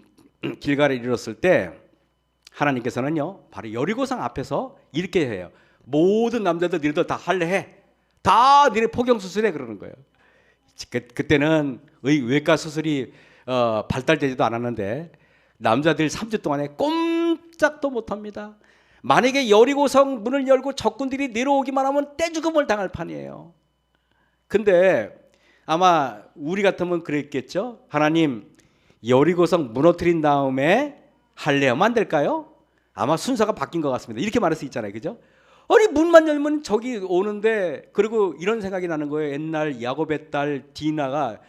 길가를 이르렀을 때 하나님께서는요 바로 여리고성 앞에서 이렇게 해요. 모든 남자들 니네들 다 할례해. 다 니네 포경 수술해 그러는 거예요. 그때는 외과 수술이 발달되지도 않았는데 남자들 3주 동안에 꼼짝도 못합니다. 만약에 여리고성 문을 열고 적군들이 내려오기만 하면 떼죽음을 당할 판이에요. 근데 아마 우리 같으면 그랬겠죠. 하나님 여리고성 무너뜨린 다음에 할례하면 안 될까요? 아마 순서가 바뀐 것 같습니다. 이렇게 말할 수 있잖아요. 그죠? 아니 문만 열면 저기 오는데 그리고 이런 생각이 나는 거예요. 옛날 야곱의 딸 디나가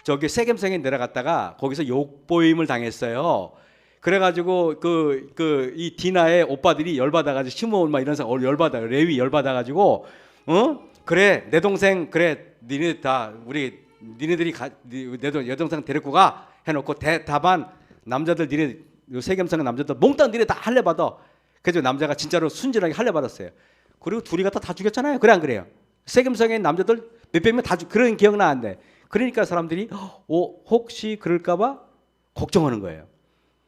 저기 세겜성에 내려갔다가 거기서 욕보임을 당했어요. 그래가지고 이 디나의 오빠들이 열받아가지고 시므온 막 이런 사람 열받아 레위 열받아가지고 그래 내 동생 그래 니네들이 내 여동생 데리고 가 해놓고 다반 남자들 니네 세겜성의 남자들 몽땅 니네 다 할례 받아. 그래서 남자가 진짜로 순진하게 할례 받았어요. 그리고 둘이 갖다 다 죽였잖아요. 그래 안 그래요? 세겜성의 남자들 몇백 명 다 그런 기억나는데 그러니까 사람들이 혹시 그럴까봐 걱정하는 거예요.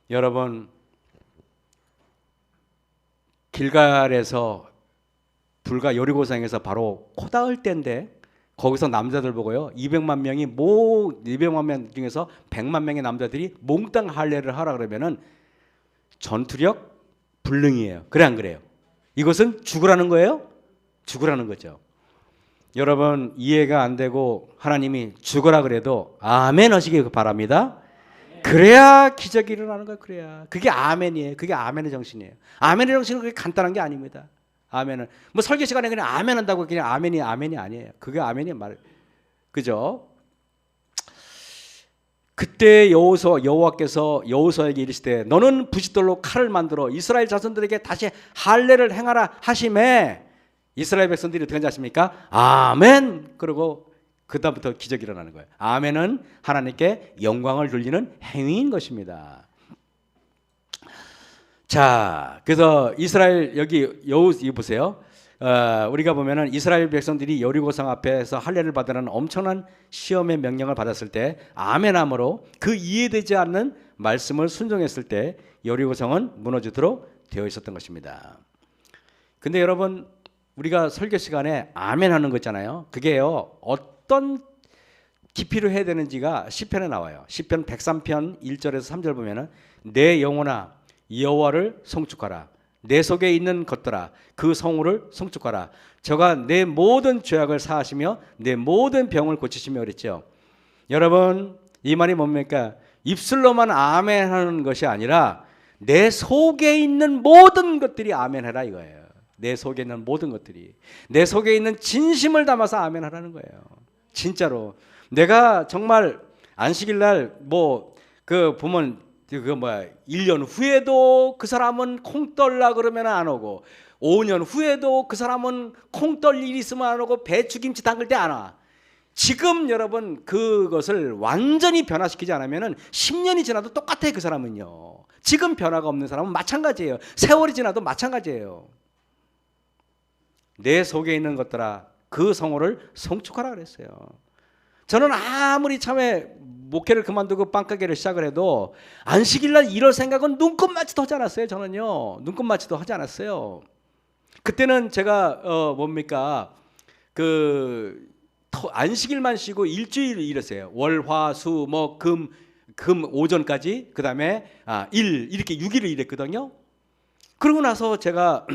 여러분 길갈에서 불과 여리고성에서 바로 코 닿을 때인데 거기서 남자들 보고요 200만 명 중에서 100만 명의 남자들이 몽땅 할례를 하라 그러면은 전투력 불능이에요. 그래 안 그래요? 이것은 죽으라는 거예요? 죽으라는 거죠. 여러분 이해가 안 되고 하나님이 죽으라 그래도 아멘 하시기 바랍니다. 그래야 기적이 일어나는 거예요. 그래야 그게 아멘이에요. 그게 아멘의 정신이에요. 아멘의 정신은 그렇게 간단한 게 아닙니다. 아멘은 뭐 설교 시간에 그냥 아멘 한다고 그냥 아멘이 아니에요. 그게 아멘이 말 그죠? 그때 여호와께서 여호수아에게 이르시되 너는 부싯돌로 칼을 만들어 이스라엘 자손들에게 다시 할례를 행하라 하심에 이스라엘 백성들이 어떻게 하는지 아십니까? 아멘. 그러고 그다음부터 기적이 일어나는 거예요. 아멘은 하나님께 영광을 돌리는 행위인 것입니다. 자, 그래서 이스라엘 여기 보세요. 우리가 보면은 이스라엘 백성들이 여리고성 앞에서 할례를 받으라는 엄청난 시험의 명령을 받았을 때 아멘함으로 그 이해되지 않는 말씀을 순종했을 때 여리고성은 무너지도록 되어 있었던 것입니다. 근데 여러분, 우리가 설교 시간에 아멘하는 거 있잖아요. 그게요, 어떤 깊이로 해야 되는지가 시편에 나와요. 시편 103편 1절에서 3절 보면은 내 영혼아 여호와를 송축하라. 내 속에 있는 것들아 그 성호를 송축하라. 저가 내 모든 죄악을 사하시며 내 모든 병을 고치시며 그랬죠. 여러분, 이 말이 뭡니까? 입술로만 아멘하는 것이 아니라 내 속에 있는 모든 것들이 아멘해라 이거예요. 내 속에 있는 모든 것들이, 내 속에 있는 진심을 담아서 아멘하라는 거예요. 진짜로 내가 정말 안식일 날 그 보면 그 뭐야 1년 후에도 그 사람은 콩 떨라 그러면 안 오고 5년 후에도 그 사람은 콩 떨 일이 있으면 안 오고 배추김치 담글 때 안 와. 지금 여러분 그것을 완전히 변화시키지 않으면 10년이 지나도 똑같아요. 그 사람은요. 지금 변화가 없는 사람은 마찬가지예요. 세월이 지나도 마찬가지예요. 내 속에 있는 것들아 그 성호를 송축하라 그랬어요. 저는 아무리 참에 목회를 그만두고 빵가게를 시작을 해도 안식일날 이럴 생각은 눈꼽만치도 하지 않았어요. 저는요 눈꼽만치도 하지 않았어요. 그때는 제가 안식일만 쉬고 일주일 일했어요. 월, 화, 수, 목, 금 오전까지, 그 다음에 일 이렇게 6일을 일했거든요. 그러고 나서 제가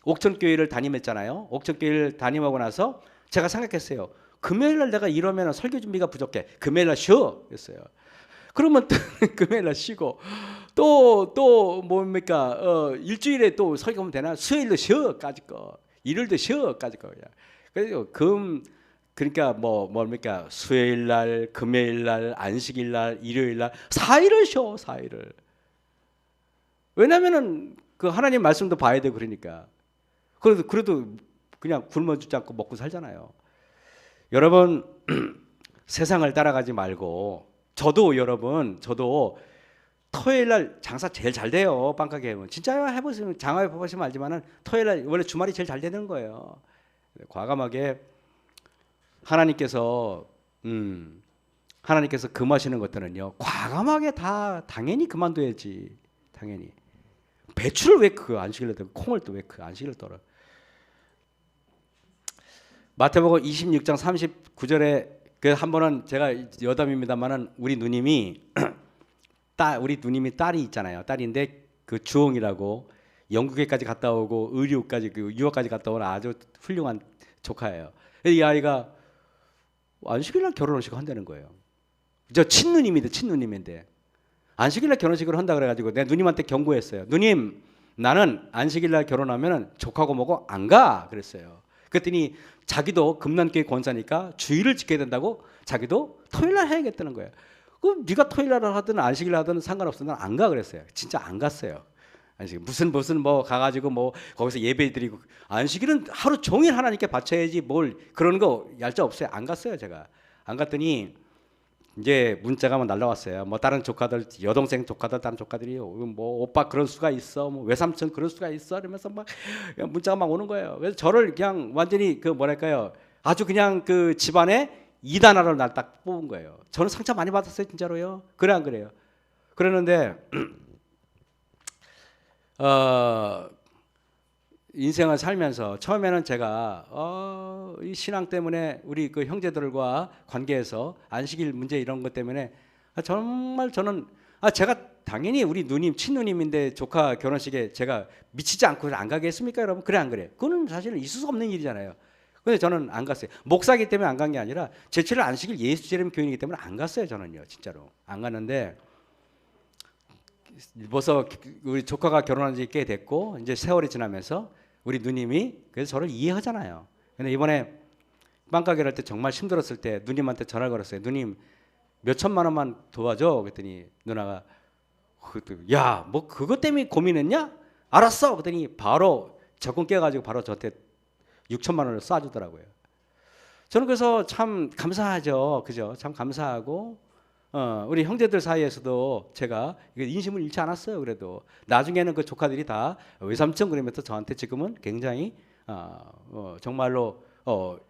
옥천교회를 담임했잖아요. 옥천교회를 담임하고 나서 제가 생각했어요. 금요일날 내가 이러면 설교 준비가 부족해. 금요일날 쉬어 그랬어요. 그러면 금요일날 쉬고 또 뭡니까 일주일에 또 설교하면 되나? 수요일도 쉬어 까짓 거, 일요일도 쉬어 까짓 거. 그래서 그러니까 뭡니까 수요일날, 금요일날, 안식일날, 일요일날 4일을 쉬어 4일을. 왜냐면은 그 하나님 말씀도 봐야 되고 그러니까. 그래도 그냥 굶어 죽지 않고 먹고 살잖아요. 여러분 세상을 따라가지 말고 저도 토요일날 장사 제일 잘 돼요. 빵가게 하면 진짜 해보시면 장화해 보시면 알지만은 토요일날 원래 주말이 제일 잘 되는 거예요. 과감하게 하나님께서 금하시는 것들은요 과감하게 다 당연히 그만둬야지. 당연히 배추를 왜 그 안식일로 떨어? 콩을 또 왜 그 안식일로 떨어? 마태복음 26장 39절에 그 한 번은 제가 여담입니다만은 우리 누님이 딸이 있잖아요. 딸인데 그 주홍이라고 영국에까지 갔다 오고 의류까지 그 유학까지 갔다 온 아주 훌륭한 조카예요. 이 아이가 안식일날 결혼식 한다는 거예요. 저 친누님인데 안식일날 결혼식을 한다 그래가지고 내 누님한테 경고했어요. 누님, 나는 안식일날 결혼하면 족하고 뭐고 안 가 그랬어요. 그랬더니 자기도 금난교회 권사니까 주일을 지켜야 된다고 자기도 토요일날 해야겠다는 거예요. 그럼 네가 토요일날 하든 안식일날 하든 상관없어. 난 안 가 그랬어요. 진짜 안 갔어요. 안식 무슨 가가지고 거기서 예배 드리고 안식일은 하루 종일 하나님께 바쳐야지 뭘 그런 거 얄짤 없어요. 안 갔어요. 제가 안 갔더니 이제 문자가 날라왔어요. 다른 조카들, 여동생 조카들, 다른 조카들이 오빠 그럴 수가 있어, 외삼촌 그럴 수가 있어, 이러면서 문자가 오는 거예요. 그래서 저를 그냥 완전히 아주 그냥 그 집안에 이단아를 날 딱 뽑은 거예요. 저는 상처 많이 받았어요, 진짜로요. 그래 안 그래요? 그러는데 인생을 살면서 처음에는 제가 이 신앙 때문에 우리 그 형제들과 관계에서 안식일 문제 이런 것 때문에 정말 저는 제가 당연히 우리 누님 친누님인데 조카 결혼식에 제가 미치지 않고 안 가겠습니까, 여러분? 그래 안 그래? 그거는 사실 있을 수 없는 일이잖아요. 근데 저는 안 갔어요. 목사기 때문에 안 간 게 아니라 제7일 안식일 예수제림 교인이기 때문에 안 갔어요. 저는요, 진짜로 안 갔는데. 벌써 우리 조카가 결혼한 지 꽤 됐고 이제 세월이 지나면서 우리 누님이 그래서 저를 이해하잖아요. 근데 이번에 빵가게를 할 때 정말 힘들었을 때 누님한테 전화를 걸었어요. 누님 몇 천만 원만 도와줘. 그랬더니 누나가 야, 그것 때문에 고민했냐? 알았어. 그랬더니 바로 적금 깨가지고 바로 저한테 6천만 원을 쏴주더라고요. 저는 그래서 참 감사하죠. 그죠? 참 감사하고 우리 형제들 사이에서도 제가 인심을 잃지 않았어요. 그래도 나중에는 그 조카들이 다 외삼촌 그러면서 저한테 지금은 굉장히 정말로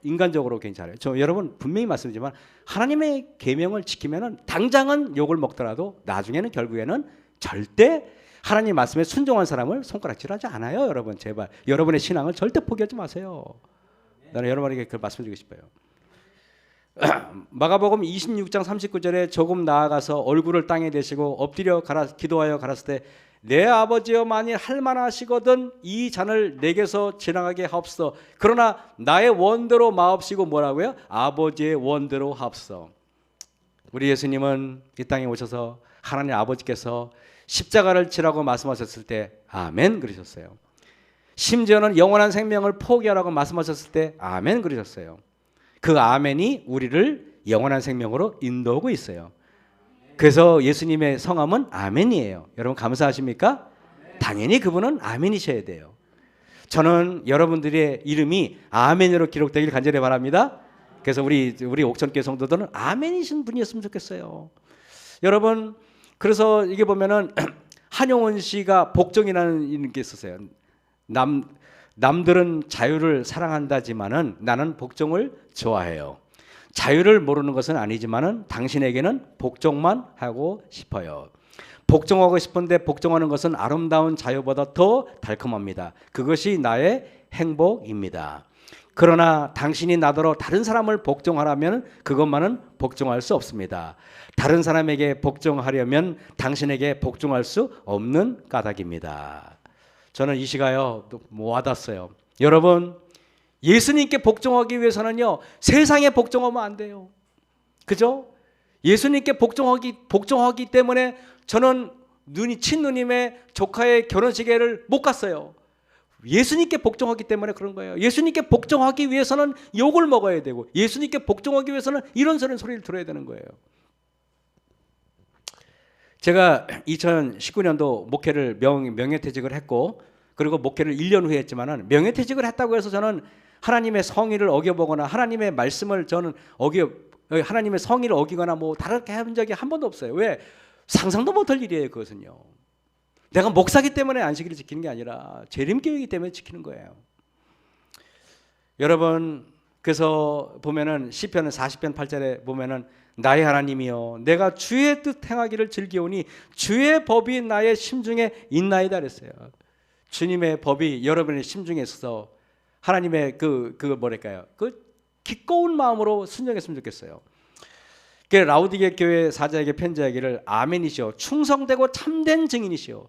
인간적으로 괜찮아요. 저 여러분 분명히 말씀드리지만 하나님의 계명을 지키면은 당장은 욕을 먹더라도 나중에는 결국에는 절대 하나님 말씀에 순종한 사람을 손가락질하지 않아요. 여러분 제발 여러분의 신앙을 절대 포기하지 마세요. 나는 여러분에게 그 말씀드리고 싶어요. 마가복음 26장 39절에 조금 나아가서 얼굴을 땅에 대시고 엎드려 기도하여 가라사대 때 내 아버지여 만일 할만하시거든 이 잔을 내게서 지나가게 하옵소서. 그러나 나의 원대로 마옵시고 뭐라고요? 아버지의 원대로 하옵소서. 우리 예수님은 이 땅에 오셔서 하나님 아버지께서 십자가를 지라고 말씀하셨을 때 아멘 그러셨어요. 심지어는 영원한 생명을 포기하라고 말씀하셨을 때 아멘 그러셨어요. 그 아멘이 우리를 영원한 생명으로 인도하고 있어요. 그래서 예수님의 성함은 아멘이에요. 여러분 감사하십니까? 당연히 그분은 아멘이셔야 돼요. 저는 여러분들의 이름이 아멘으로 기록되길 간절히 바랍니다. 그래서 우리 옥천교회 성도들은 아멘이신 분이었으면 좋겠어요. 여러분 그래서 이게 보면은 한용운 씨가 복종이라는 게 있었어요. 남들은 자유를 사랑한다지만은 나는 복종을 좋아해요. 자유를 모르는 것은 아니지만은 당신에게는 복종만 하고 싶어요. 복종하고 싶은데 복종하는 것은 아름다운 자유보다 더 달콤합니다. 그것이 나의 행복입니다. 그러나 당신이 나더러 다른 사람을 복종하라면 그것만은 복종할 수 없습니다. 다른 사람에게 복종하려면 당신에게 복종할 수 없는 까닭입니다. 저는 이 시가요 와닿았어요. 여러분 예수님께 복종하기 위해서는요 세상에 복종하면 안 돼요. 그죠? 예수님께 복종하기 때문에 저는 친누님의 조카의 결혼식에를 못 갔어요. 예수님께 복종하기 때문에 그런 거예요. 예수님께 복종하기 위해서는 욕을 먹어야 되고 예수님께 복종하기 위해서는 이런 소리를 들어야 되는 거예요. 제가 2019년도 목회를 명예퇴직을 했고 그리고 목회를 1년 후에 했지만은 명예퇴직을 했다고 해서 저는 하나님의 성의를 어겨보거나 하나님의 말씀을 저는 하나님의 성의를 어기거나 뭐 다르게 해본 적이 한 번도 없어요. 왜? 상상도 못할 일이에요. 그것은요. 내가 목사기 때문에 안식일을 지키는 게 아니라 재림교회이기 때문에 지키는 거예요. 여러분 그래서 보면은 시편 40편 8절에 보면은 나의 하나님이여 내가 주의 뜻 행하기를 즐기오니 주의 법이 나의 심중에 있나이다 그랬어요. 주님의 법이 여러분의 심중에 있어서 하나님의 그 뭐랄까요? 그 기꺼운 마음으로 순종했으면 좋겠어요. 그 라우디게 교회 사자에게 편지하기를 아멘이시오 충성되고 참된 증인이시오.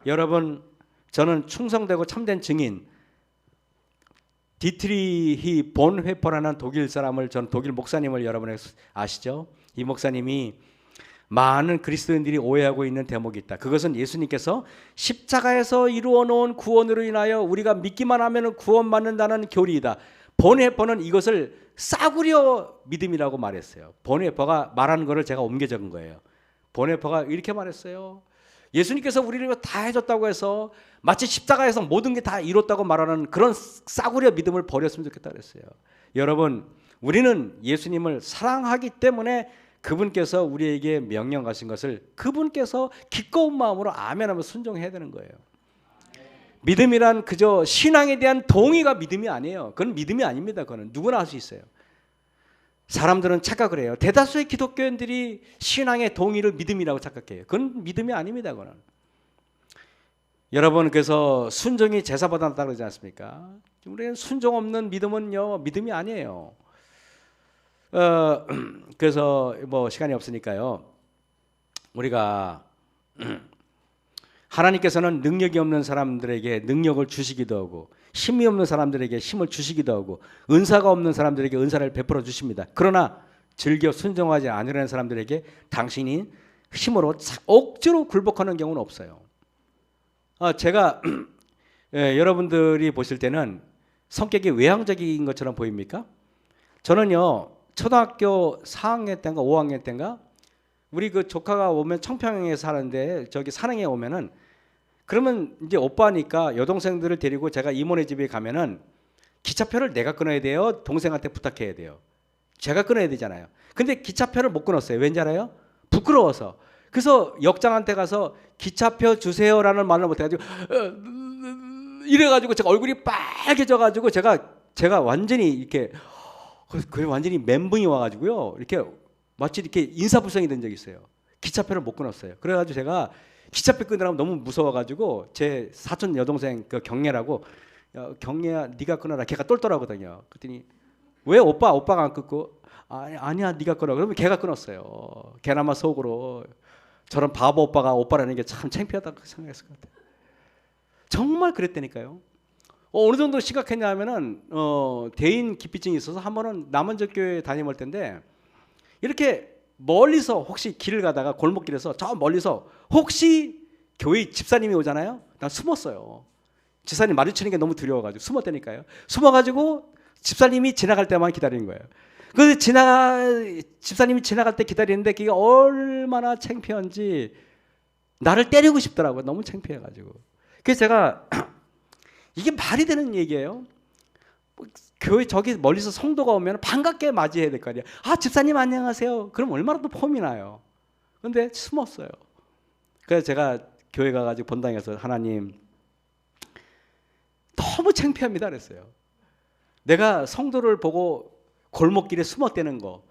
여러분 저는 충성되고 참된 증인 디트리히 본회퍼라는 독일 사람을 저는 독일 목사님을 여러분 아시죠? 이 목사님이 많은 그리스도인들이 오해하고 있는 대목이 있다. 그것은 예수님께서 십자가에서 이루어 놓은 구원으로 인하여 우리가 믿기만 하면 구원받는다는 교리이다. 본회퍼는 이것을 싸구려 믿음이라고 말했어요. 본회퍼가 말하는 것을 제가 옮겨 적은 거예요. 본회퍼가 이렇게 말했어요. 예수님께서 우리를 다 해줬다고 해서 마치 십자가에서 모든 게 다 이뤘다고 말하는 그런 싸구려 믿음을 버렸으면 좋겠다 그랬어요. 여러분 우리는 예수님을 사랑하기 때문에 그분께서 우리에게 명령하신 것을 그분께서 기꺼운 마음으로 아멘하며 순종해야 되는 거예요. 믿음이란 그저 신앙에 대한 동의가 믿음이 아니에요. 그건 믿음이 아닙니다. 그거는 누구나 할 수 있어요. 사람들은 착각을 해요. 대다수의 기독교인들이 신앙의 동의를 믿음이라고 착각해요. 그건 믿음이 아닙니다. 그거는. 여러분 그래서 순종이 제사보다 낫다고 그러지 않습니까? 우리는 순종 없는 믿음은요 믿음이 아니에요. 그래서 뭐 시간이 없으니까요. 우리가 하나님께서는 능력이 없는 사람들에게 능력을 주시기도 하고 힘이 없는 사람들에게 힘을 주시기도 하고 은사가 없는 사람들에게 은사를 베풀어 주십니다. 그러나 즐겨 순종하지 않으려는 사람들에게 당신이 힘으로 억지로 굴복하는 경우는 없어요. 제가 여러분들이 보실 때는 성격이 외향적인 것처럼 보입니까? 저는요 초등학교 4학년 때인가 5학년 때인가 우리 그 조카가 오면 청평에 사는데 저기 산행에 오면은 그러면 이제 오빠니까 여동생들을 데리고 제가 이모네 집에 가면은 기차표를 내가 끊어야 돼요? 동생한테 부탁해야 돼요? 제가 끊어야 되잖아요. 근데 기차표를 못 끊었어요. 왠지 알아요? 부끄러워서. 그래서 역장한테 가서 기차표 주세요라는 말을 못해가지고 이래가지고 제가 얼굴이 빨개져가지고 제가 완전히 이렇게 거의 완전히 멘붕이 와가지고요. 이렇게 마치 이렇게 인사불성이 된 적이 있어요. 기차표를 못 끊었어요. 그래가지고 제가 기차표 끊으라고 너무 무서워가지고 제 사촌 여동생 그 경례라고, 야, 경례야 네가 끊어라. 걔가 똘똘하거든요. 그랬더니 왜 오빠가 안 끊고, 아니야 네가 끊어. 그러면 걔가 끊었어요. 걔나마 속으로 저런 바보 오빠가 오빠라는 게 참 창피하다고 생각했을 것 같아요. 정말 그랬다니까요. 어느 정도 심각했냐면은 대인 기피증이 있어서 한 번은 남원적교회 다녀올 텐데 이렇게 멀리서 혹시 길을 가다가 골목길에서 저 멀리서 혹시 교회 집사님이 오잖아요. 난 숨었어요. 집사님 마주치는 게 너무 두려워가지고 숨었다니까요. 숨어가지고 집사님이 지나갈 때만 기다리는 거예요. 그 집사님이 지나갈 때 기다리는데 그게 얼마나 창피한지 나를 때리고 싶더라고요. 너무 창피해가지고. 그래서 제가 이게 말이 되는 얘기예요. 교회 저기 멀리서 성도가 오면 반갑게 맞이해야 될 거 아니에요. 집사님 안녕하세요. 그럼 얼마나 또 폼이 나요. 근데 숨었어요. 그래서 제가 교회 가가지고 본당에서 하나님 너무 창피합니다 그랬어요. 내가 성도를 보고 골목길에 숨었다는 거.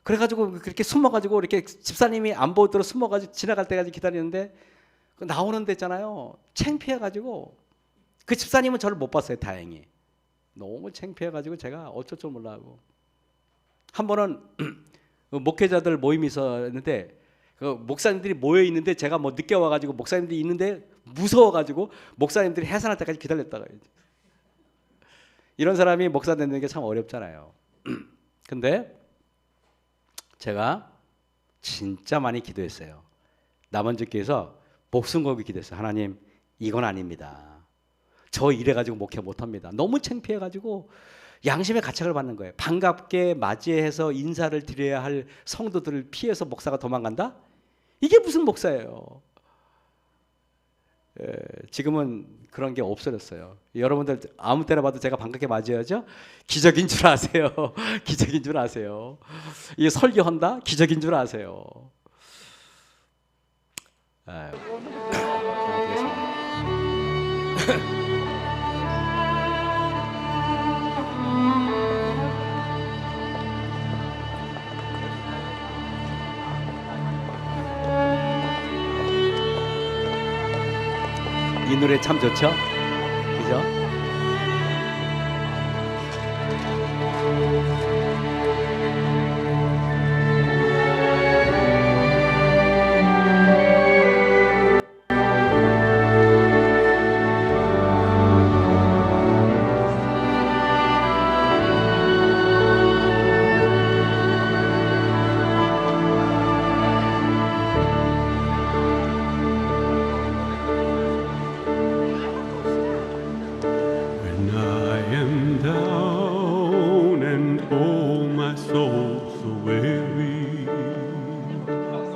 그래가지고 그렇게 숨어가지고 이렇게 집사님이 안 보도록 숨어가지고 지나갈 때까지 기다리는데 나오는 데 있잖아요. 창피해가지고 그 집사님은 저를 못 봤어요. 다행히. 너무 창피해가지고 제가 어쩔 줄 몰라하고 한 번은 목회자들 모임이 있었는데 그 목사님들이 모여 있는데 제가 뭐 늦게 와가지고 목사님들이 있는데 무서워가지고 목사님들이 해산할 때까지 기다렸다가 이런 사람이 목사 되는 게 참 어렵잖아요. 근데 제가 진짜 많이 기도했어요. 남원주교에서 목숨 걸고 기도했어요. 하나님 이건 아닙니다. 저 이래가지고 목회 못합니다. 너무 창피해가지고 양심의 가책을 받는 거예요. 반갑게 맞이해서 인사를 드려야 할 성도들을 피해서 목사가 도망간다? 이게 무슨 목사예요? 지금은 그런 게 없어졌어요. 여러분들 아무 때나 봐도 제가 반갑게 맞이하죠? 기적인 줄 아세요. 기적인 줄 아세요. 이게 설교한다? 기적인 줄 아세요. 이 노래 참 좋죠? 그죠?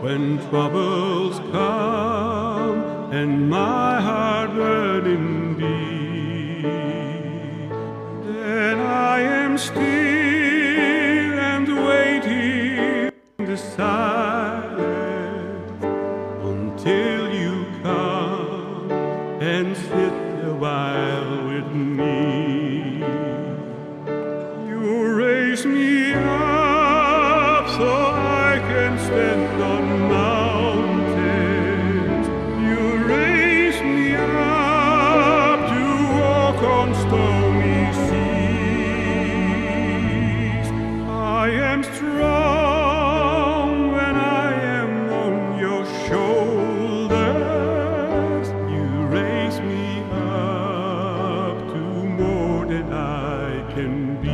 When troubles come and my heart burning be, then I am still and waiting in the silence until you come and sit a while with me. You raise me up so I can stand on mountains. You raise me up to walk on stony seas. I am strong when I am on your shoulders. You raise me up to more than I can be.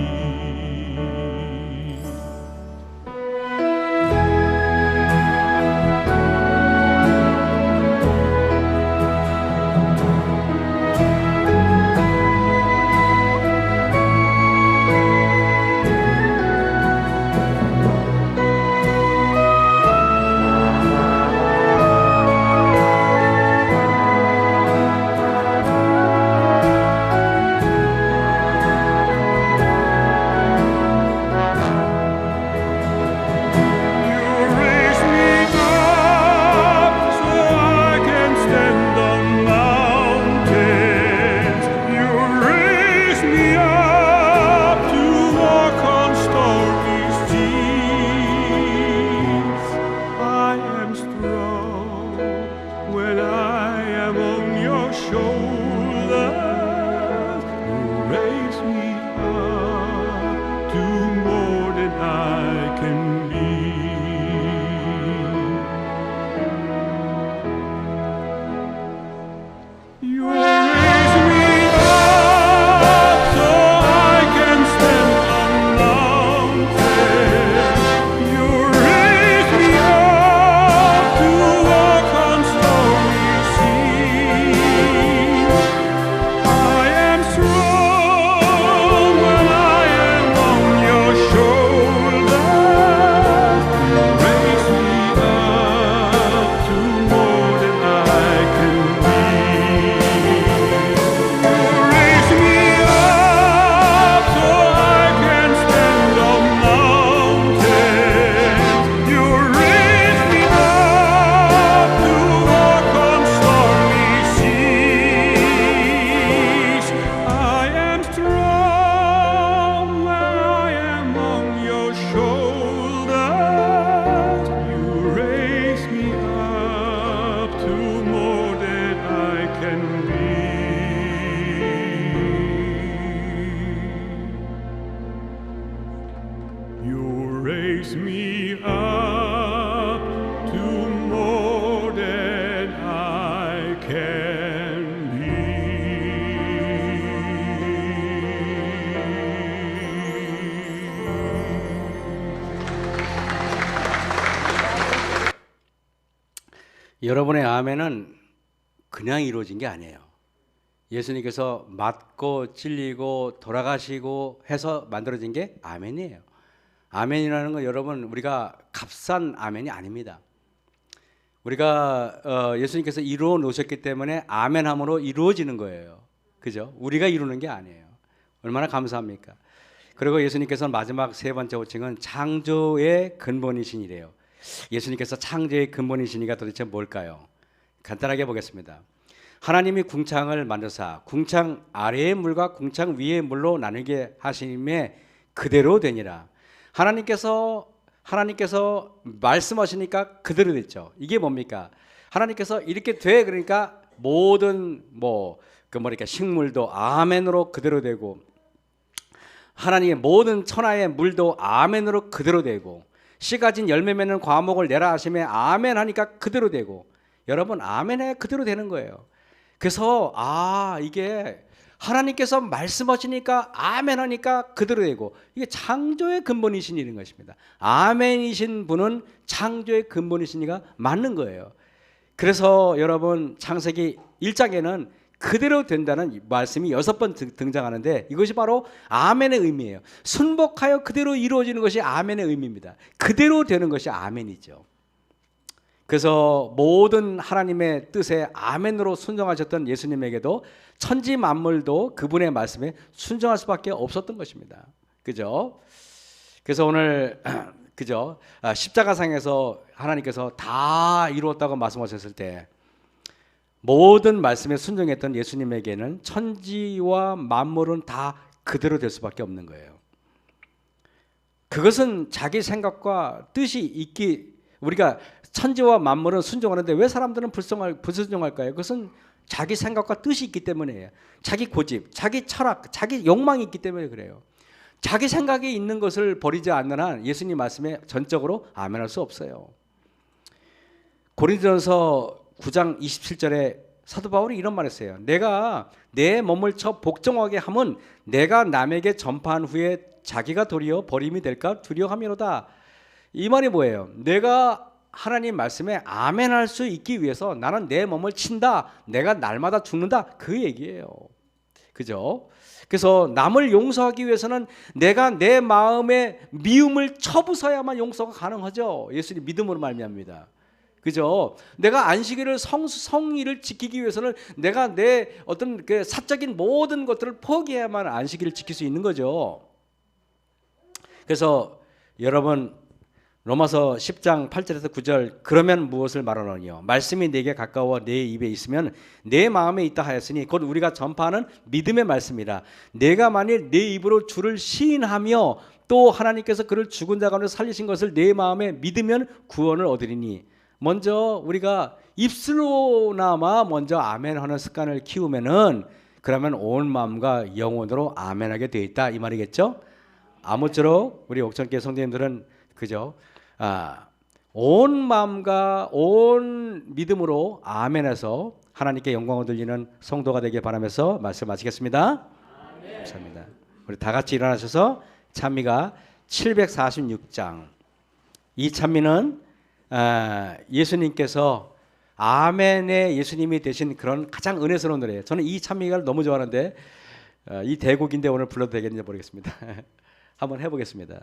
raise me up to more than I can be. 여러분의 아멘은 그냥 이루어진 게 아니에요. 예수님께서 맞고 찔리고 돌아가시고 해서 만들어진 게 아멘이에요. 아멘이라는 건 여러분 우리가 값싼 아멘이 아닙니다. 우리가 예수님께서 이루어 놓으셨기 때문에 아멘함으로 이루어지는 거예요. 그죠? 우리가 이루는 게 아니에요. 얼마나 감사합니까? 그리고 예수님께서는 마지막 세 번째 호칭은 창조의 근본이신이래요. 예수님께서 창조의 근본이시니까 도대체 뭘까요? 간단하게 보겠습니다. 하나님이 궁창을 만드사 궁창 아래의 물과 궁창 위의 물로 나누게 하심에 그대로 되니라. 하나님께서 말씀하시니까 그대로 됐죠. 이게 뭡니까? 하나님께서 이렇게 돼 그러니까 모든 이렇게 식물도 아멘으로 그대로 되고 하나님의 모든 천하의 물도 아멘으로 그대로 되고 씨 가진 열매 맺는 과목을 내라 하심에 아멘 하니까 그대로 되고 여러분 아멘에 그대로 되는 거예요. 그래서 이게 하나님께서 말씀하시니까 아멘 하니까 그대로 되고 이게 창조의 근본이신 일인 것입니다. 아멘이신 분은 창조의 근본이시니까 맞는 거예요. 그래서 여러분 창세기 1장에는 그대로 된다는 말씀이 6번 등장하는데 이것이 바로 아멘의 의미예요. 순복하여 그대로 이루어지는 것이 아멘의 의미입니다. 그대로 되는 것이 아멘이죠. 그래서 모든 하나님의 뜻에 아멘으로 순종하셨던 예수님에게도 천지 만물도 그분의 말씀에 순종할 수밖에 없었던 것입니다. 그죠? 그래서 오늘 그죠? 십자가상에서 하나님께서 다 이루었다고 말씀하셨을 때 모든 말씀에 순종했던 예수님에게는 천지와 만물은 다 그대로 될 수밖에 없는 거예요. 그것은 자기 생각과 뜻이 있기 우리가 천지와 만물은 순종하는데 왜 사람들은 불순종할까요? 그것은 자기 생각과 뜻이 있기 때문이에요. 자기 고집, 자기 철학, 자기 욕망이 있기 때문에 그래요. 자기 생각이 있는 것을 버리지 않는 한 예수님 말씀에 전적으로 아멘할 수 없어요. 고린도전서 9장 27절에 사도 바울이 이런 말 했어요. 내가 내 몸을 쳐 복종하게 함은 내가 남에게 전파한 후에 자기가 도리어 버림이 될까 두려워함이로다. 이 말이 뭐예요? 내가 하나님 말씀에 아멘할 수 있기 위해서 나는 내 몸을 친다. 내가 날마다 죽는다. 그 얘기예요. 그죠? 그래서 남을 용서하기 위해서는 내가 내 마음의 미움을 쳐부숴야만 용서가 가능하죠. 예수님 믿음으로 말미암습니다. 그죠? 내가 안식일을 성의를 지키기 위해서는 내가 내 어떤 그 사적인 모든 것들을 포기해야만 안식일을 지킬 수 있는 거죠. 그래서 여러분 로마서 10장 8절에서 9절 그러면 무엇을 말하노니요? 말씀이 내게 가까워 내 입에 있으면 내 마음에 있다 하였으니 곧 우리가 전파하는 믿음의 말씀이라. 내가 만일 내 입으로 주를 시인하며 또 하나님께서 그를 죽은 자 가운데 살리신 것을 내 마음에 믿으면 구원을 얻으리니. 먼저 우리가 입술로나마 먼저 아멘하는 습관을 키우면은 그러면 온 마음과 영혼으로 아멘하게 되어 있다 이 말이겠죠? 아무쪼록 우리 옥천교회 성도님들은 그죠? 온 마음과 온 믿음으로 아멘해서 하나님께 영광을 돌리는 성도가 되길 바라면서 말씀 마치겠습니다. 아멘. 감사합니다. 우리 다 같이 일어나셔서 찬미가 746장 이 찬미는 예수님께서 아멘의 예수님이 되신 그런 가장 은혜스러운 노래예요. 저는 이 찬미가 너무 좋아하는데 이 대곡인데 오늘 불러도 되겠는지 모르겠습니다. 한번 해보겠습니다.